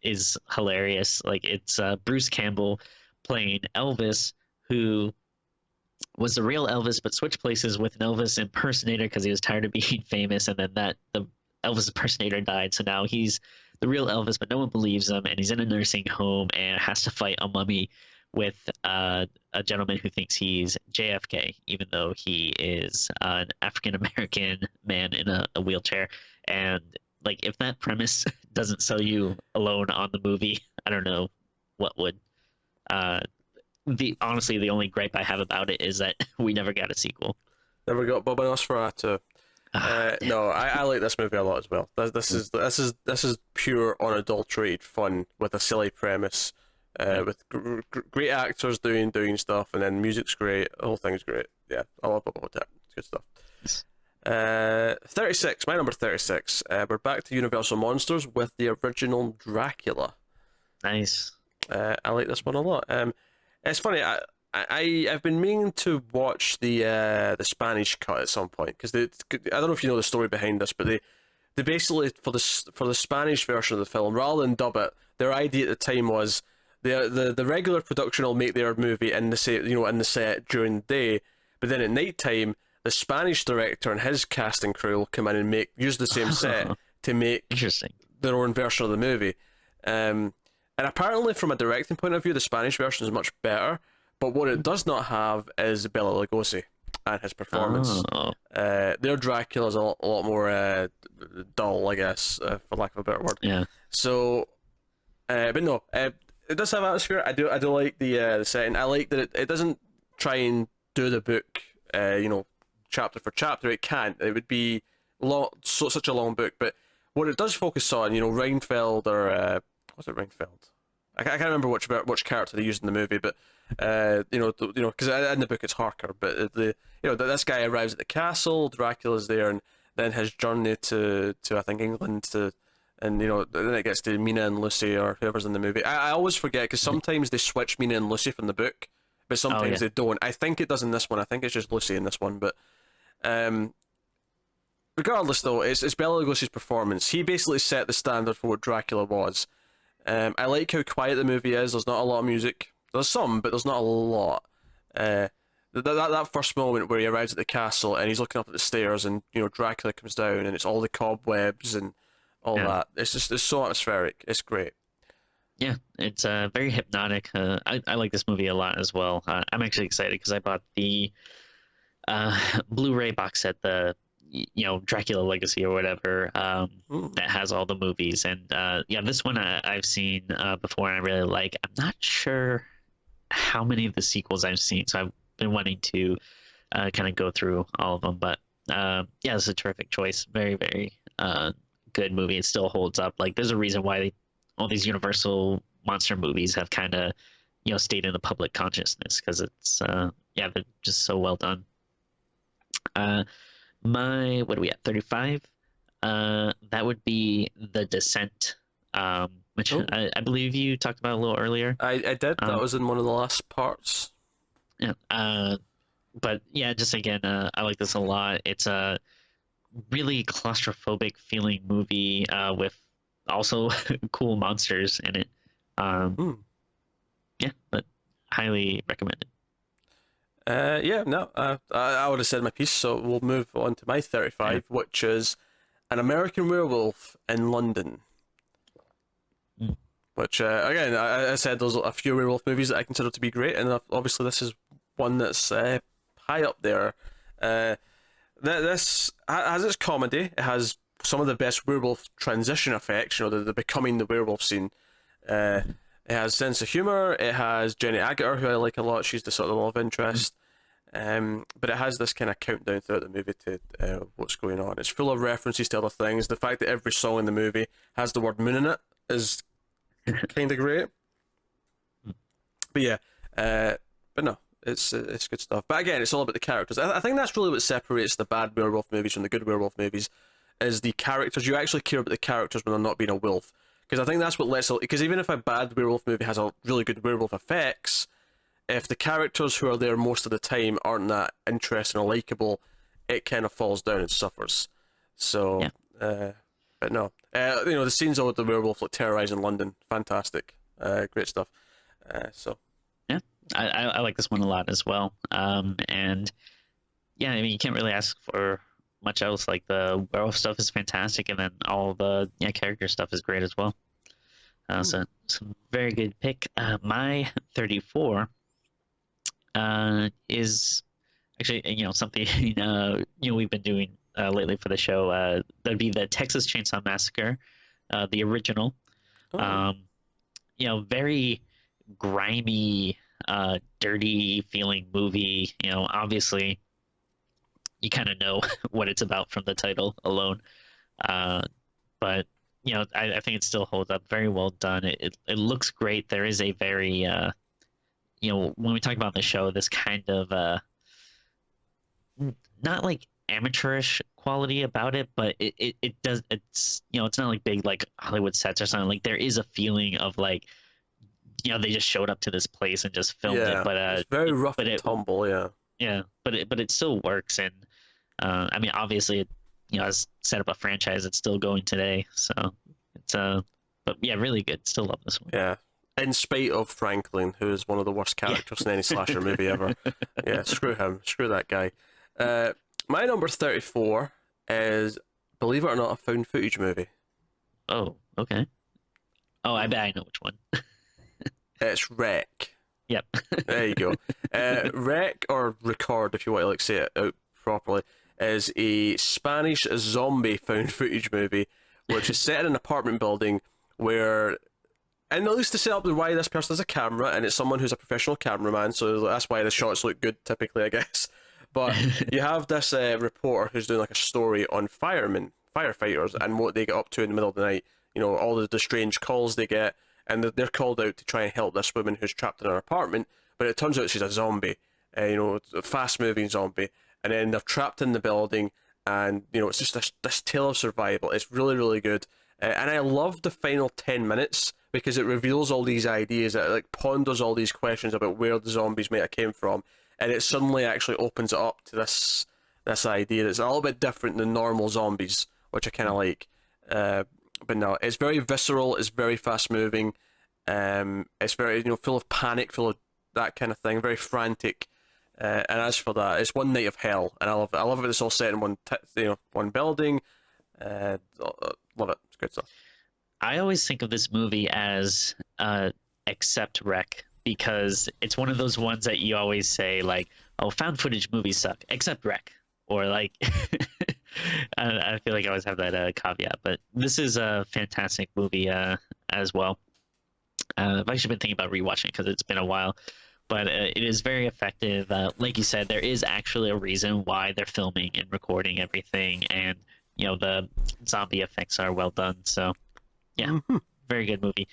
is hilarious. Like it's Bruce Campbell playing Elvis, who was the real Elvis, but switched places with an Elvis impersonator because he was tired of being famous, and then the Elvis impersonator died, so now he's the real Elvis, but no one believes him, and he's in a nursing home and has to fight a mummy with a gentleman who thinks he's JFK, even though he is an African American man in a wheelchair. And like, if that premise doesn't sell you alone on the movie, I don't know what would. The honestly, the only gripe I have about it is that we never got a sequel. Never got Bob and Nosferatu. No, I like this movie a lot as well. This is pure unadulterated fun with a silly premise, with great actors doing stuff, and then music's great. The whole thing's great. Yeah, I love Bob Hotel. It's good stuff. 36. My number 36. We're back to Universal Monsters with the original Dracula. Nice. I like this one a lot. It's funny. I've been meaning to watch the Spanish cut at some point, because I don't know if you know the story behind this, but they basically, for the Spanish version of the film, rather than dub it, their idea at the time was the regular production will make their movie in the set during the day, but then at night time the Spanish director and his casting crew will come in and use the same set to make Interesting. their own version of the movie. And apparently, from a directing point of view, the Spanish version is much better. But what it does not have is Bela Lugosi and his performance. Oh. Their Dracula is a lot more dull, I guess, for lack of a better word. Yeah. So, but no, it does have atmosphere. I do like the setting. I like that it doesn't try and do the book, chapter for chapter. It can't. It would be such a long book. But what it does focus on, Reinfeld or was it Reinfeld? I can't remember which character they used in the movie, but because in the book it's Harker, but this guy arrives at the castle, Dracula's there, and then his journey to I think England and then it gets to Mina and Lucy or whoever's in the movie. I always forget, because sometimes they switch Mina and Lucy from the book, but sometimes they don't. I think it does in this one. I think it's just Lucy in this one, but regardless though, it's Bela Lugosi's performance. He basically set the standard for what Dracula was. I like how quiet the movie is. There's not a lot of music. There's some, but there's not a lot. That first moment where he arrives at the castle and he's looking up at the stairs, and Dracula comes down, and it's all the cobwebs and all that. It's so atmospheric. It's great. Yeah, it's very hypnotic. I like this movie a lot as well. I'm actually excited because I bought the Blu-ray box set, the Dracula Legacy or whatever, that has all the movies. And this one I've seen before, and I really like. I'm not sure how many of the sequels I've seen, so I've been wanting to kind of go through all of them. But it's a terrific choice. Very, very good movie. It still holds up. Like, there's a reason why all these Universal monster movies have kind of stayed in the public consciousness, because it's they're just so well done. What are we at, 35? That would be The Descent, which I believe you talked about a little earlier. I did. That was in one of the last parts. Yeah. But yeah, just again, I like this a lot. It's a really claustrophobic feeling movie with also cool monsters in it. Yeah, but highly recommended. I would have said my piece, so we'll move on to my 35, which is An American Werewolf in London. Which, again, I said there's a few werewolf movies that I consider to be great, and obviously this is one that's high up there. This has its comedy. It has some of the best werewolf transition effects, the becoming the werewolf scene. It has sense of humor. It has Jenny Agutter, who I like a lot. She's the sort of love interest. But it has this kind of countdown throughout the movie to what's going on. It's full of references to other things. The fact that every song in the movie has the word moon in it is kind of great. But yeah, but no, it's good stuff. But again, it's all about the characters. I think that's really what separates the bad werewolf movies from the good werewolf movies, is the characters. You actually care about the characters when they're not being a wolf. Because I think that's what lets... Because even if a bad werewolf movie has a really good werewolf effects, if the characters who are there most of the time aren't that interesting or likable, it kind of falls down and suffers. So, but no. The scenes of the werewolf like terrorizing London, fantastic. Great stuff. Yeah, I like this one a lot as well. And yeah, I mean, you can't really ask for much else. Like the werewolf stuff is fantastic, and then all the character stuff is great as well. So some very good pick. My 34 is actually something we've been doing lately for the show. That'd be the Texas Chainsaw Massacre, the original. Oh. Very grimy, dirty feeling movie. Obviously you kind of know what it's about from the title alone. But I think it still holds up very well done. It looks great. There is a very when we talk about the show, this kind of not like amateurish quality about it, but it does, it's it's not like big like Hollywood sets or something. Like there is a feeling of like they just showed up to this place and just filmed it, but it's very rough but and tumble, but it still works. And I mean, obviously it has set up a franchise that's still going today, so it's but yeah, really good. Still love this one. Yeah. In spite of Franklin, who is one of the worst characters in any slasher movie ever. Yeah, screw him. Screw that guy. My number 34 is, believe it or not, a found footage movie. Oh, okay. Oh, I bet I know which one. It's Wreck. Yep. There you go. Wreck, or Record, if you want to like say it out properly, is a Spanish zombie found footage movie, which is set in an apartment building where, and at least to set up why this person has a camera, and it's someone who's a professional cameraman, so that's why the shots look good typically, I guess. But you have this reporter who's doing like a story on firefighters, and what they get up to in the middle of the night. All the strange calls they get, and they're called out to try and help this woman who's trapped in her apartment. But it turns out she's a zombie, a fast-moving zombie, and then they're trapped in the building, and it's just this tale of survival. It's really, really good, and I love the final 10 minutes because it reveals all these ideas, it like ponders all these questions about where the zombies might have came from, and it suddenly actually opens it up to this idea that's a little bit different than normal zombies, which I kind of like. But no, it's very visceral, it's very fast moving, it's very full of panic, full of that kind of thing, very frantic. And as for that, it's one night of hell, and I love it. I love it. It's all set in one building. Love it. It's good stuff. I always think of this movie as Accept Wreck, because it's one of those ones that you always say like, oh, found footage movies suck, except Wreck, or like I feel like I always have that caveat, but this is a fantastic movie as well. I've actually been thinking about rewatching it because it's been a while, but it is very effective. Like you said, there is actually a reason why they're filming and recording everything, and the zombie effects are well done. So yeah, very good movie.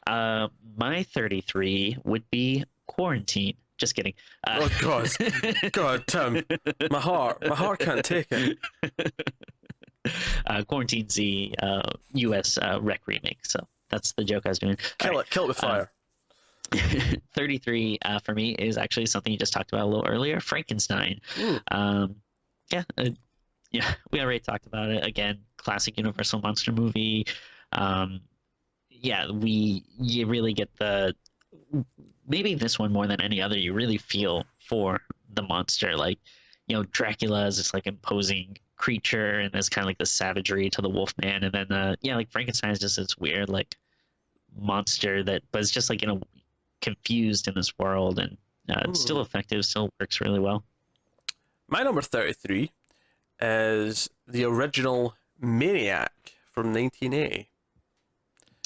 My 33 would be Quarantine. Just kidding. Oh God, Tim, my heart can't take it. Quarantine's the U.S. Rec remake, so that's the joke I was doing. Kill it with fire. 33 for me is actually something you just talked about a little earlier, Frankenstein. Yeah, we already talked about it. Again, classic Universal monster movie. You really get maybe this one more than any other, you really feel for the monster. Like, Dracula is this like imposing creature, and there's kind of like the savagery to the Wolfman, and then like Frankenstein is just this weird like monster but it's just like confused in this world, and it's still effective, still works really well. My number 33 is the original Maniac from 1980.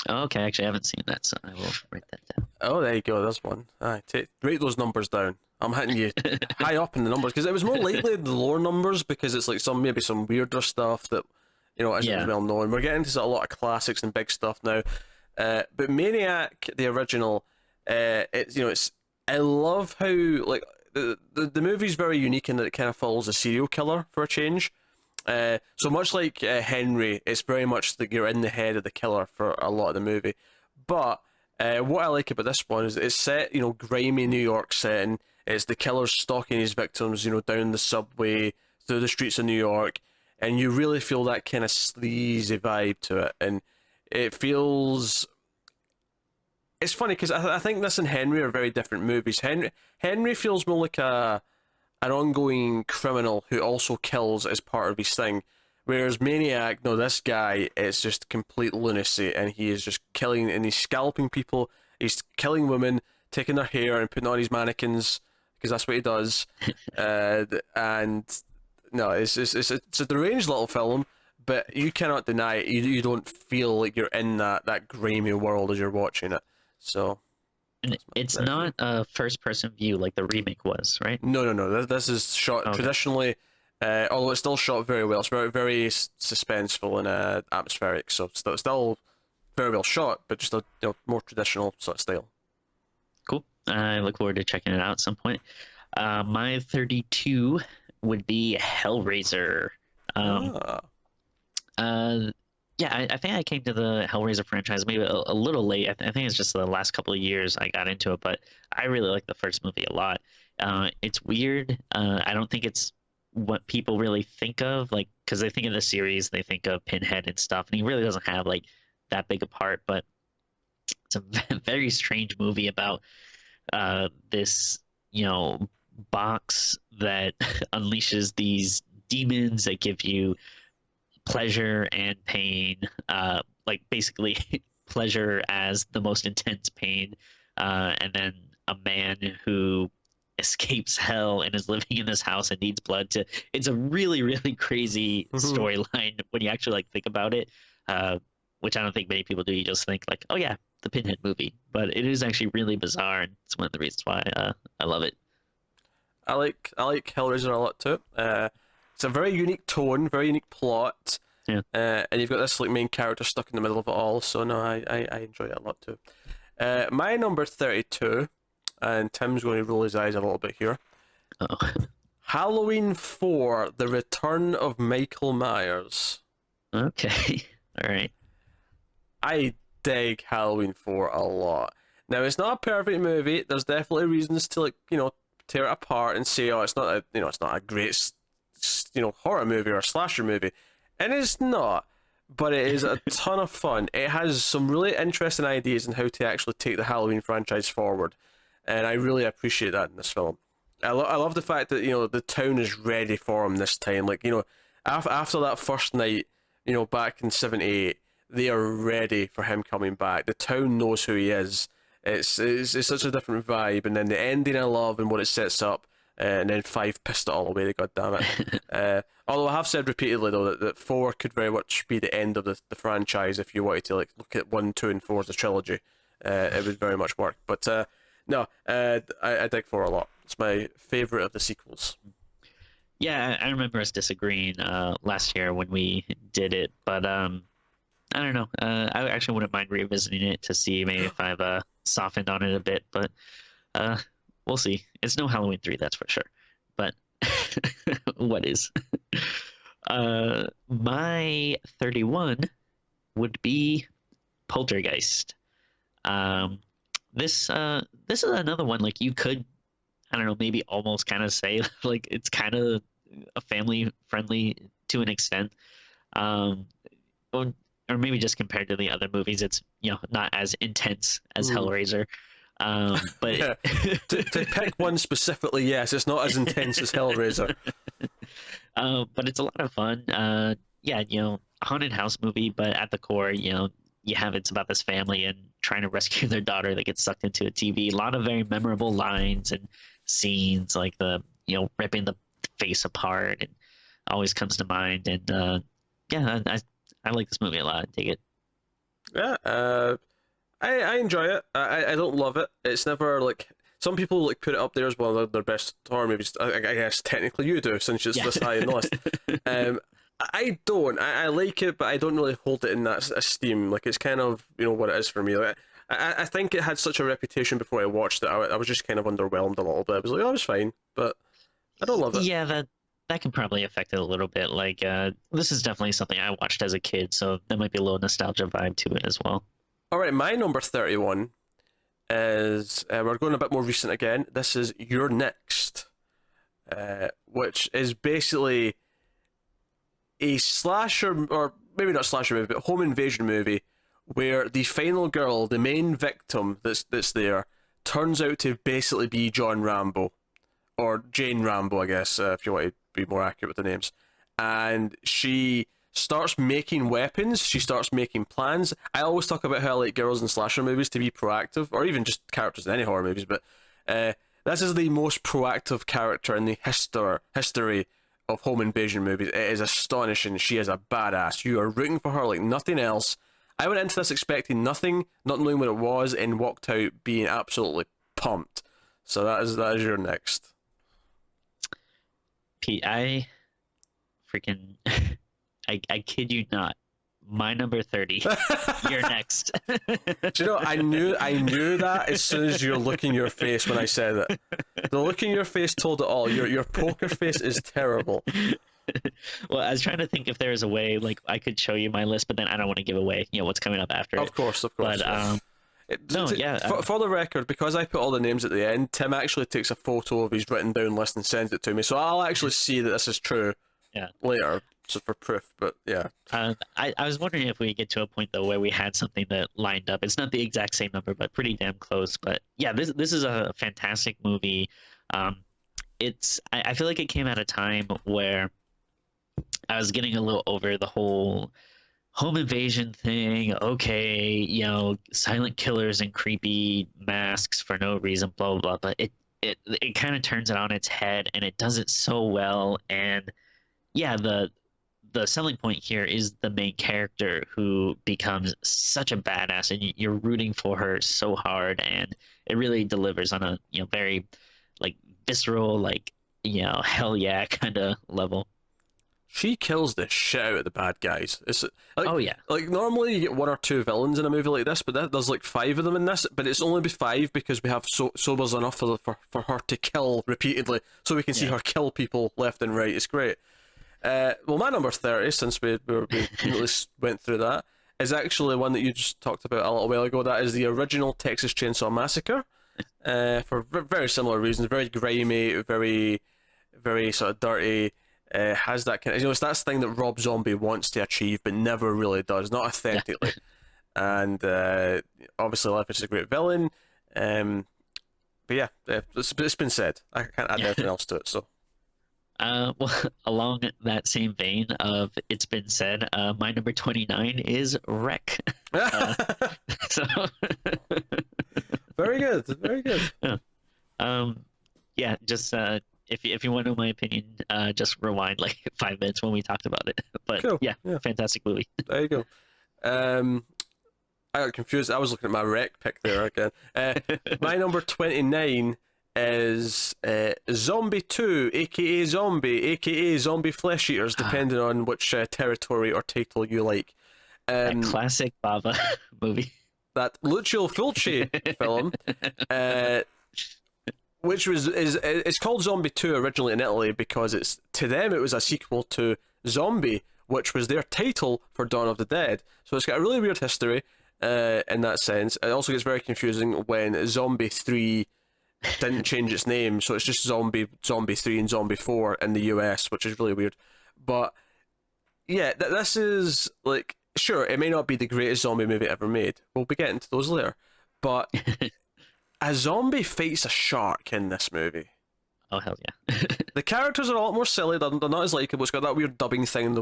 Oh, okay, actually I haven't seen that, so I will write that down. Oh, there you go. There's one. Write those numbers down. I'm hitting you high up in the numbers, because it was more likely the lower numbers, because it's like maybe some weirder stuff that isn't well known. We're getting into a lot of classics and big stuff now. But Maniac, the original, it's I love how like the movie's very unique in that it kind of follows a serial killer for a change. So much like Henry, it's very much that you're in the head of the killer for a lot of the movie. But what I like about this one is it's set, grimy New York setting. It's the killer stalking his victims, down the subway, through the streets of New York, and you really feel that kind of sleazy vibe to it. And it feels... It's funny because I think this and Henry are very different movies. Henry feels more like a an ongoing criminal who also kills as part of his thing. Whereas Maniac, no, this guy is just complete lunacy, and he is just killing, and he's scalping people, he's killing women, taking their hair and putting on his mannequins, because that's what he does. And no, it's a deranged little film, but you cannot deny it. You don't feel like you're in that grimy world as you're watching it. So And it's not a first-person view like the remake was, right? no. This is shot traditionally, although it's still shot very well. It's very suspenseful and atmospheric. So still very well shot, but just a more traditional sort of style. Cool. I look forward to checking it out at some point. My 32 would be Hellraiser. Yeah, I think I came to the Hellraiser franchise maybe a little late. I think it's just the last couple of years I got into it, but I really like the first movie a lot. It's weird. I don't think it's what people really think of, like, because they think of the series, they think of Pinhead and stuff, and he really doesn't have like that big a part. But it's a very strange movie about this, box that unleashes these demons that give you pleasure and pain, like basically pleasure as the most intense pain, and then a man who escapes hell and is living in this house and needs blood to. It's a really crazy storyline when you actually like think about it, which I don't think many people do. You just think like, oh yeah, the Pinhead movie, but it is actually really bizarre, and it's one of the reasons why I love it. I like Hellraiser a lot too. It's a very unique tone, very unique plot. Yeah. And you've got this like main character stuck in the middle of it all. So no, I enjoy it a lot too. My number 32, and Tim's going to roll his eyes a little bit here. Oh. Halloween 4: The Return of Michael Myers. Okay. All right. I dig Halloween 4 a lot. Now it's not a perfect movie. There's definitely reasons to tear it apart and say, oh, it's not a great horror movie or a slasher movie. And it's not, but it is a ton of fun. It has some really interesting ideas on how to actually take the Halloween franchise forward, and I really appreciate that in this film. I love the fact that the town is ready for him this time. Like after that first night, back in '78, they are ready for him coming back. The town knows who he is. It's such a different vibe, and then the ending I love and what it sets up. And then 5 pissed it all away, god damn it. Although I have said repeatedly though that 4 could very much be the end of the franchise if you wanted to look at 1, 2, and 4 as a trilogy. It would very much work. But no, I dig 4 a lot. It's my favourite of the sequels. Yeah, I remember us disagreeing last year when we did it, but I don't know. I actually wouldn't mind revisiting it to see maybe if I've softened on it a bit, but we'll see. It's no Halloween 3, that's for sure. But what is? My 31 would be Poltergeist. This is another one like you could, I don't know, maybe almost kind of say like it's kind of a family friendly to an extent. Or maybe just compared to the other movies, it's not as intense as Hellraiser. But yeah. to pick one specifically, yes, it's not as intense as Hellraiser. But it's a lot of fun. Yeah, haunted house movie, but at the core, it's about this family and trying to rescue their daughter that gets sucked into a TV. A lot of very memorable lines and scenes, like the ripping the face apart, and always comes to mind. And yeah, I like this movie a lot. I dig it. Yeah, I enjoy it. I don't love it. It's never like some people put it up there as one of their best horror movies. I guess technically you do, since it's this high in the list. I don't. I like it, but I don't really hold it in that esteem. Like it's kind of what it is for me. Like I think it had such a reputation before I watched it. I was just kind of underwhelmed a little bit. I was like, oh, it was fine, but I don't love it. Yeah, that can probably affect it a little bit. Like this is definitely something I watched as a kid, so there might be a little nostalgia vibe to it as well. All right, my number 31 is we're going a bit more recent again. This is You're Next, which is basically a slasher, or maybe not slasher movie, but home invasion movie, where the final girl, the main victim that's there, turns out to basically be John Rambo, or Jane Rambo, I guess, if you want to be more accurate with the names. And she starts making weapons. She starts making plans. I always talk about how I like girls in slasher movies to be proactive, or even just characters in any horror movies. But this is the most proactive character in the history of home invasion movies. It is astonishing. She is a badass. You are rooting for her like nothing else. I went into this expecting nothing, not knowing what it was, and walked out being absolutely pumped. So that is your next. Pete, I freaking I kid you not. My number 30. You're next. Do you know, I knew that as soon as your look in your face when I said it. The look in your face told it all. Your poker face is terrible. Well, I was trying to think if there was a way like I could show you my list, but then I don't want to give away, what's coming up after it. Of course. But For the record, because I put all the names at the end, Tim actually takes a photo of his written down list and sends it to me, so I'll actually see that this is true. Yeah. Later, so for proof. But yeah. I was wondering if we get to a point though where we had something that lined up. It's not the exact same number, but pretty damn close. But yeah, this is a fantastic movie. I feel like it came at a time where I was getting a little over the whole home invasion thing. Okay, silent killers and creepy masks for no reason, blah blah blah. But it kind of turns it on its head, and it does it so well. And yeah, the selling point here is the main character who becomes such a badass, and you're rooting for her so hard, and it really delivers on a very like visceral, like hell yeah kind of level. She kills the shit out of the bad guys. It's like, oh yeah, like normally you get one or two villains in a movie like this, but there's like 5 of them in this. But it's only be 5 because we have sobers enough for her to kill repeatedly, so we can see her kill people left and right. It's great. Well, my number 30, since we immediately went through that, is actually one that you just talked about a little while ago. That is the original Texas Chainsaw Massacre, for very similar reasons. Very grimy, very, very sort of dirty. Has that kind of, it's that thing that Rob Zombie wants to achieve but never really does, not authentically. And obviously Leatherface is a great villain. But yeah, it's been said. I can't add anything else to it. So. Well, along that same vein of it's been said, my number 29 is Wreck. So very good, very good. Yeah, just if you want to know my opinion, just rewind like 5 minutes when we talked about it. But cool. yeah, fantastic movie. There you go. I got confused. I was looking at my Wreck pick there again. My number 29 is Zombie 2, aka Zombie, aka Zombie Flesh Eaters, depending on which territory or title you like. That classic Bava movie. That Lucio Fulci film, which it's called Zombie 2 originally in Italy because to them it was a sequel to Zombie, which was their title for Dawn of the Dead. So it's got a really weird history in that sense. It also gets very confusing when Zombie 3 didn't change its name, so it's just Zombie 3 and Zombie 4 in the US, which is really weird. But yeah, this is like, sure, it may not be the greatest zombie movie ever made. We'll be getting to those later. But a zombie fights a shark in this movie. Oh hell yeah! The characters are a lot more silly. They're not as likable. It's got that weird dubbing thing,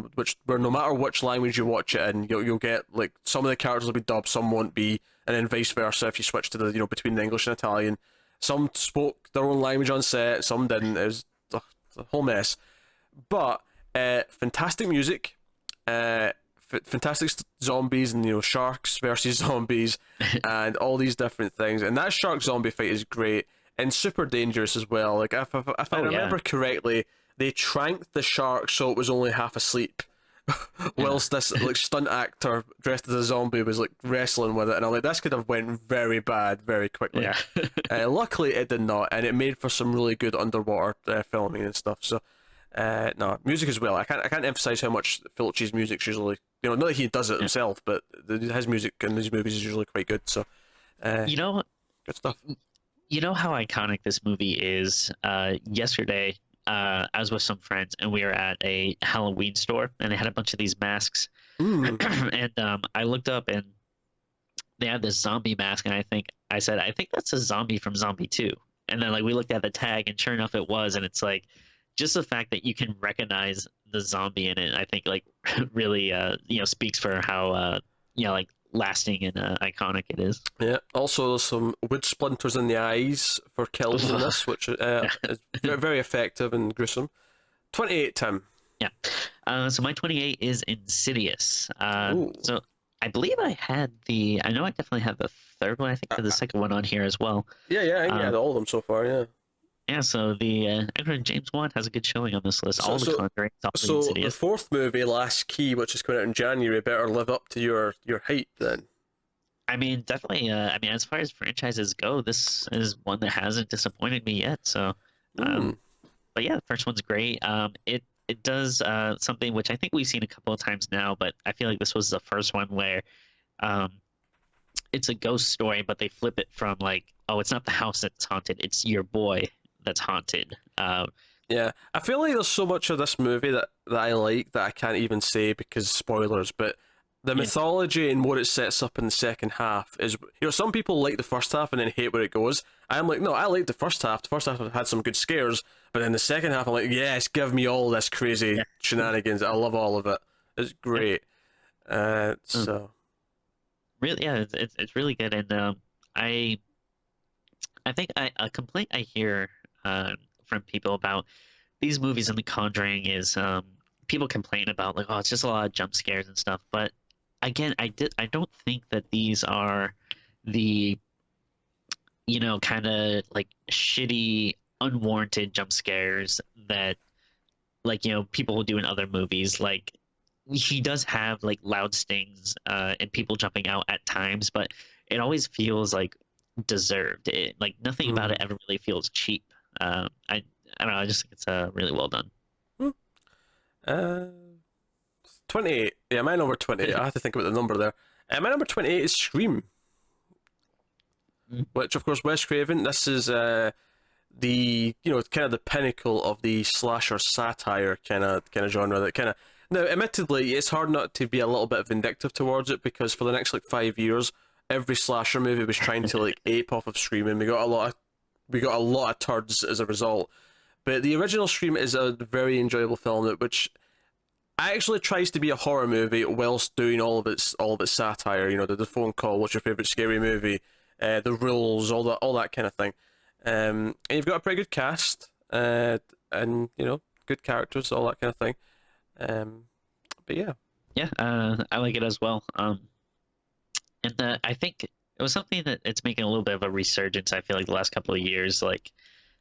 where no matter which language you watch it in, you'll get like some of the characters will be dubbed, some won't be, and then vice versa if you switch to the between the English and Italian. Some spoke their own language on set, some didn't. It was a whole mess. But fantastic music, fantastic zombies, and sharks versus zombies, and all these different things. And that shark zombie fight is great and super dangerous as well. Like if I remember correctly, they tranked the shark so it was only half asleep. Whilst this like stunt actor dressed as a zombie was like wrestling with it, and I'm like, this could have went very bad very quickly. Luckily it did not, and it made for some really good underwater filming and stuff. So no, music as well. I can't emphasize how much Fulci's music's usually, not that he does it himself, but his music in these movies is usually quite good. So good stuff. You know how iconic this movie is. Yesterday I was with some friends and we were at a Halloween store and they had a bunch of these masks. And I looked up and they had this zombie mask, and I think that's a zombie from Zombie 2. and then like we looked at the tag, and sure enough, it was, and it's like just the fact that you can recognize the zombie in it, I think like really speaks for how like lasting and iconic it is. Yeah. Also, there's some wood splinters in the eyes for kills in this, which is very, very effective and gruesome. 28, Tim. Yeah. So my 28 is Insidious. Ooh. So I believe I know I definitely had the third one. I think I had the second one on here as well. Yeah, I think you had all of them so far, yeah. Yeah, so the Edward James Wan has a good showing on this list. All the Conjuring, all the So the Insidious. fourth movie, Last Key, which is coming out in January, better live up to your hype then. I mean, definitely. As far as franchises go, this is one that hasn't disappointed me yet. So, but yeah, the first one's great. It does something which I think we've seen a couple of times now, but I feel like this was the first one where it's a ghost story, but they flip it from like, oh, it's not the house that's haunted, it's your boy that's haunted. Yeah, I feel like there's so much of this movie that I like that I can't even say because spoilers, but the mythology and what it sets up in the second half is, some people like the first half and then hate where it goes. I'm like, no, I like the first half. The first half had some good scares, but then the second half, I'm like, yes, give me all this crazy shenanigans. I love all of it. It's great. So really, yeah, it's really good, and I think a complaint I hear from people about these movies and The Conjuring is people complain about like, oh, it's just a lot of jump scares and stuff. But again, I don't think that these are the kind of like shitty, unwarranted jump scares that like people will do in other movies. Like he does have like loud stings and people jumping out at times, but it always feels like deserved. Like nothing about it ever really feels cheap. I don't know. I just think it's really well done. 28. Yeah, my number 28. I have to think about the number there. My number 28 is Scream, which of course Wes Craven. This is the kind of the pinnacle of the slasher satire kind of genre. That kind of, now, admittedly, it's hard not to be a little bit vindictive towards it because for the next like 5 years, every slasher movie was trying to like ape off of Scream, and we got a lot of turds as a result. But the original Scream is a very enjoyable film which actually tries to be a horror movie whilst doing all of its satire. The phone call, what's your favorite scary movie, the rules, all that kind of thing. And you've got a pretty good cast, and good characters, all that kind of thing. But yeah. Yeah, I like it as well. And I think it was something that it's making a little bit of a resurgence. I feel like the last couple of years, like,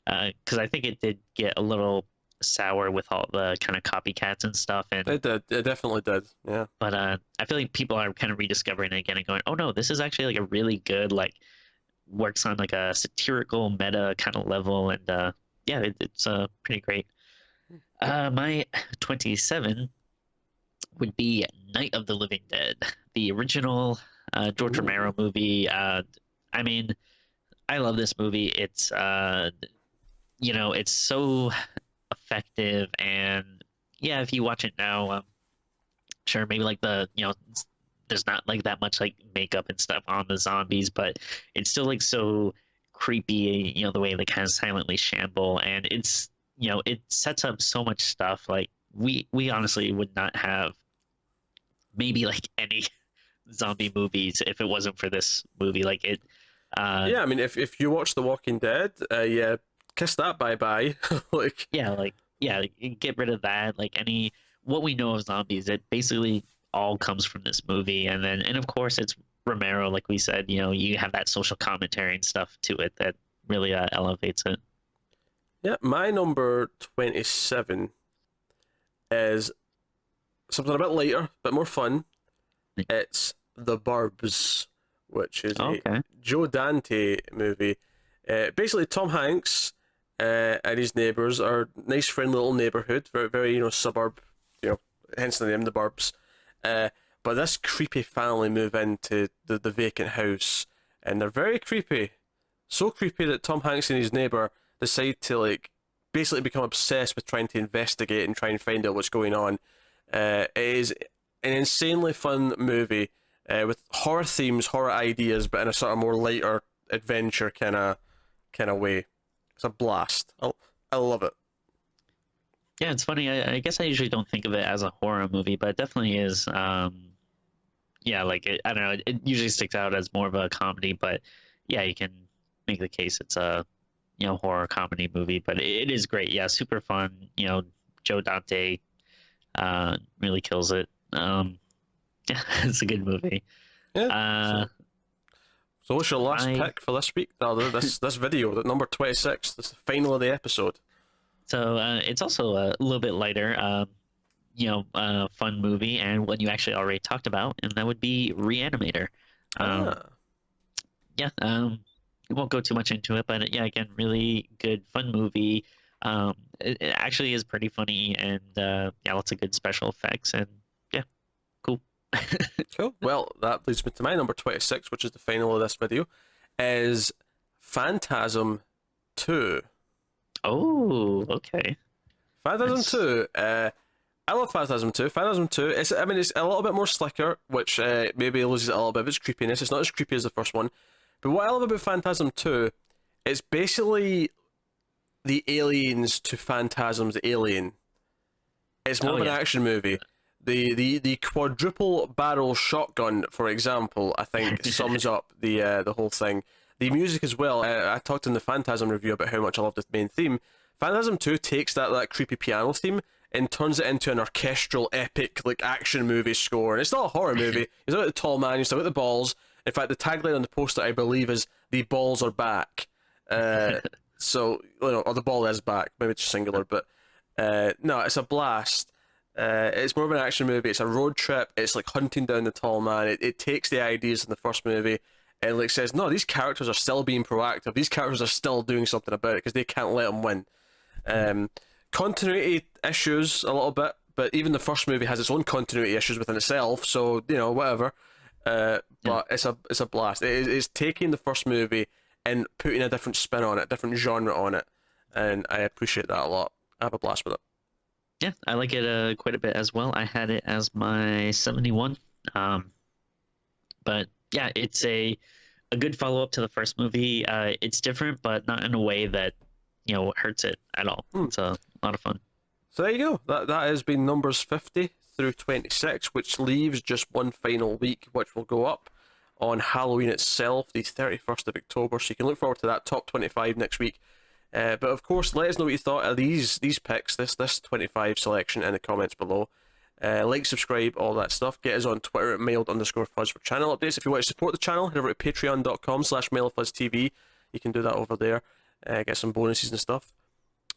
because I think it did get a little sour with all the kind of copycats and stuff. And it definitely did. Yeah. But I feel like people are kind of rediscovering it again and going, oh no, this is actually like a really good, like, works on like a satirical meta kind of level, and it's pretty great. My 27 would be Night of the Living Dead, the original George Romero movie. I mean, I love this movie. It's it's so effective, and yeah, if you watch it now, sure, maybe like there's not like that much like makeup and stuff on the zombies, but it's still like so creepy, the way they kind of silently shamble, and it's it sets up so much stuff. Like we honestly would not have maybe like any zombie movies if it wasn't for this movie. Like it I mean, if you watch The Walking Dead, kiss that bye-bye. Get rid of that. Like what we know of zombies, it basically all comes from this movie, and of course it's Romero, like we said. You have that social commentary and stuff to it that really elevates it. Yeah, my number 27 is something a bit lighter, a bit more fun. It's The Burbs, which is a Joe Dante movie. Basically, Tom Hanks and his neighbours are a nice, friendly little neighbourhood, very, very, suburb, hence the name, The Burbs. But this creepy family move into the vacant house, and they're very creepy. So creepy that Tom Hanks and his neighbour decide to, like, basically become obsessed with trying to investigate and try and find out what's going on. It is an insanely fun movie with horror themes, horror ideas, but in a sort of more lighter adventure kind of way. It's a blast. I love it. Yeah, it's funny. I guess I usually don't think of it as a horror movie, but it definitely is. Yeah, like I don't know. It usually sticks out as more of a comedy, but yeah, you can make the case it's a horror comedy movie. But it is great. Yeah, super fun. Joe Dante really kills it. Yeah, it's a good movie. Yeah. Uh, So what's your last I pick for this week? This video, the number 26. This is the final of the episode. so it's also a little bit lighter. Fun movie, and one you actually already talked about, and that would be Reanimator. Yeah, we won't go too much into it, but yeah, again, really good, fun movie. It actually is pretty funny, and yeah, lots of good special effects, and yeah, cool. Cool. Well, that leads me to my number 26, which is the final of this video, is Phantasm 2. Oh, okay. Phantasm Nice. 2. I love Phantasm 2. Phantasm 2, it's a little bit more slicker, which maybe loses a little bit of its creepiness. It's not as creepy as the first one. But what I love about Phantasm 2, it's basically the aliens to Phantasm's Alien. It's more of an action movie. The quadruple barrel shotgun, for example, I think sums up the whole thing. The music as well. I talked in the Phantasm review about how much I love the main theme. Phantasm 2 takes that creepy piano theme and turns it into an orchestral, epic, like action movie score. And it's not a horror movie. It's about the tall man. He's about the balls. In fact, the tagline on the poster, I believe, is "The balls are back." So or the ball is back. Maybe it's singular, but no, it's a blast. It's more of an action movie. It's a road trip. It's like hunting down the tall man. It takes the ideas in the first movie and like says, no, these characters are still being proactive. These characters are still doing something about it because they can't let them win. Continuity issues a little bit, but even the first movie has its own continuity issues within itself. So whatever. But it's a blast. It's taking the first movie and putting a different spin on it, different genre on it, and I appreciate that a lot. I have a blast with it. Yeah, I like it quite a bit as well. I had it as my 71. But yeah, it's a good follow up to the first movie. It's different, but not in a way that hurts it at all. It's a lot of fun. So there you go. That has been numbers 50 through 26, which leaves just one final week, which will go up on Halloween itself, the 31st of October. So you can look forward to that top 25 next week. But of course, let us know what you thought of these picks, this 25 selection in the comments below. Like, subscribe, all that stuff. Get us on Twitter at mailed_fuzz for channel updates. If you want to support the channel, head over to patreon.com/mailfuzztv. You can do that over there. Get some bonuses and stuff.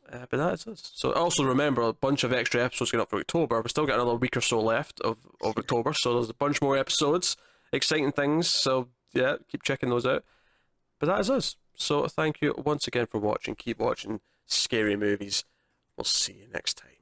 But that's us. So also remember, a bunch of extra episodes going up for October. We've still got another week or so left of October, so there's a bunch more episodes, exciting things. So yeah, keep checking those out. But that is us. So thank you once again for watching. Keep watching scary movies. We'll see you next time.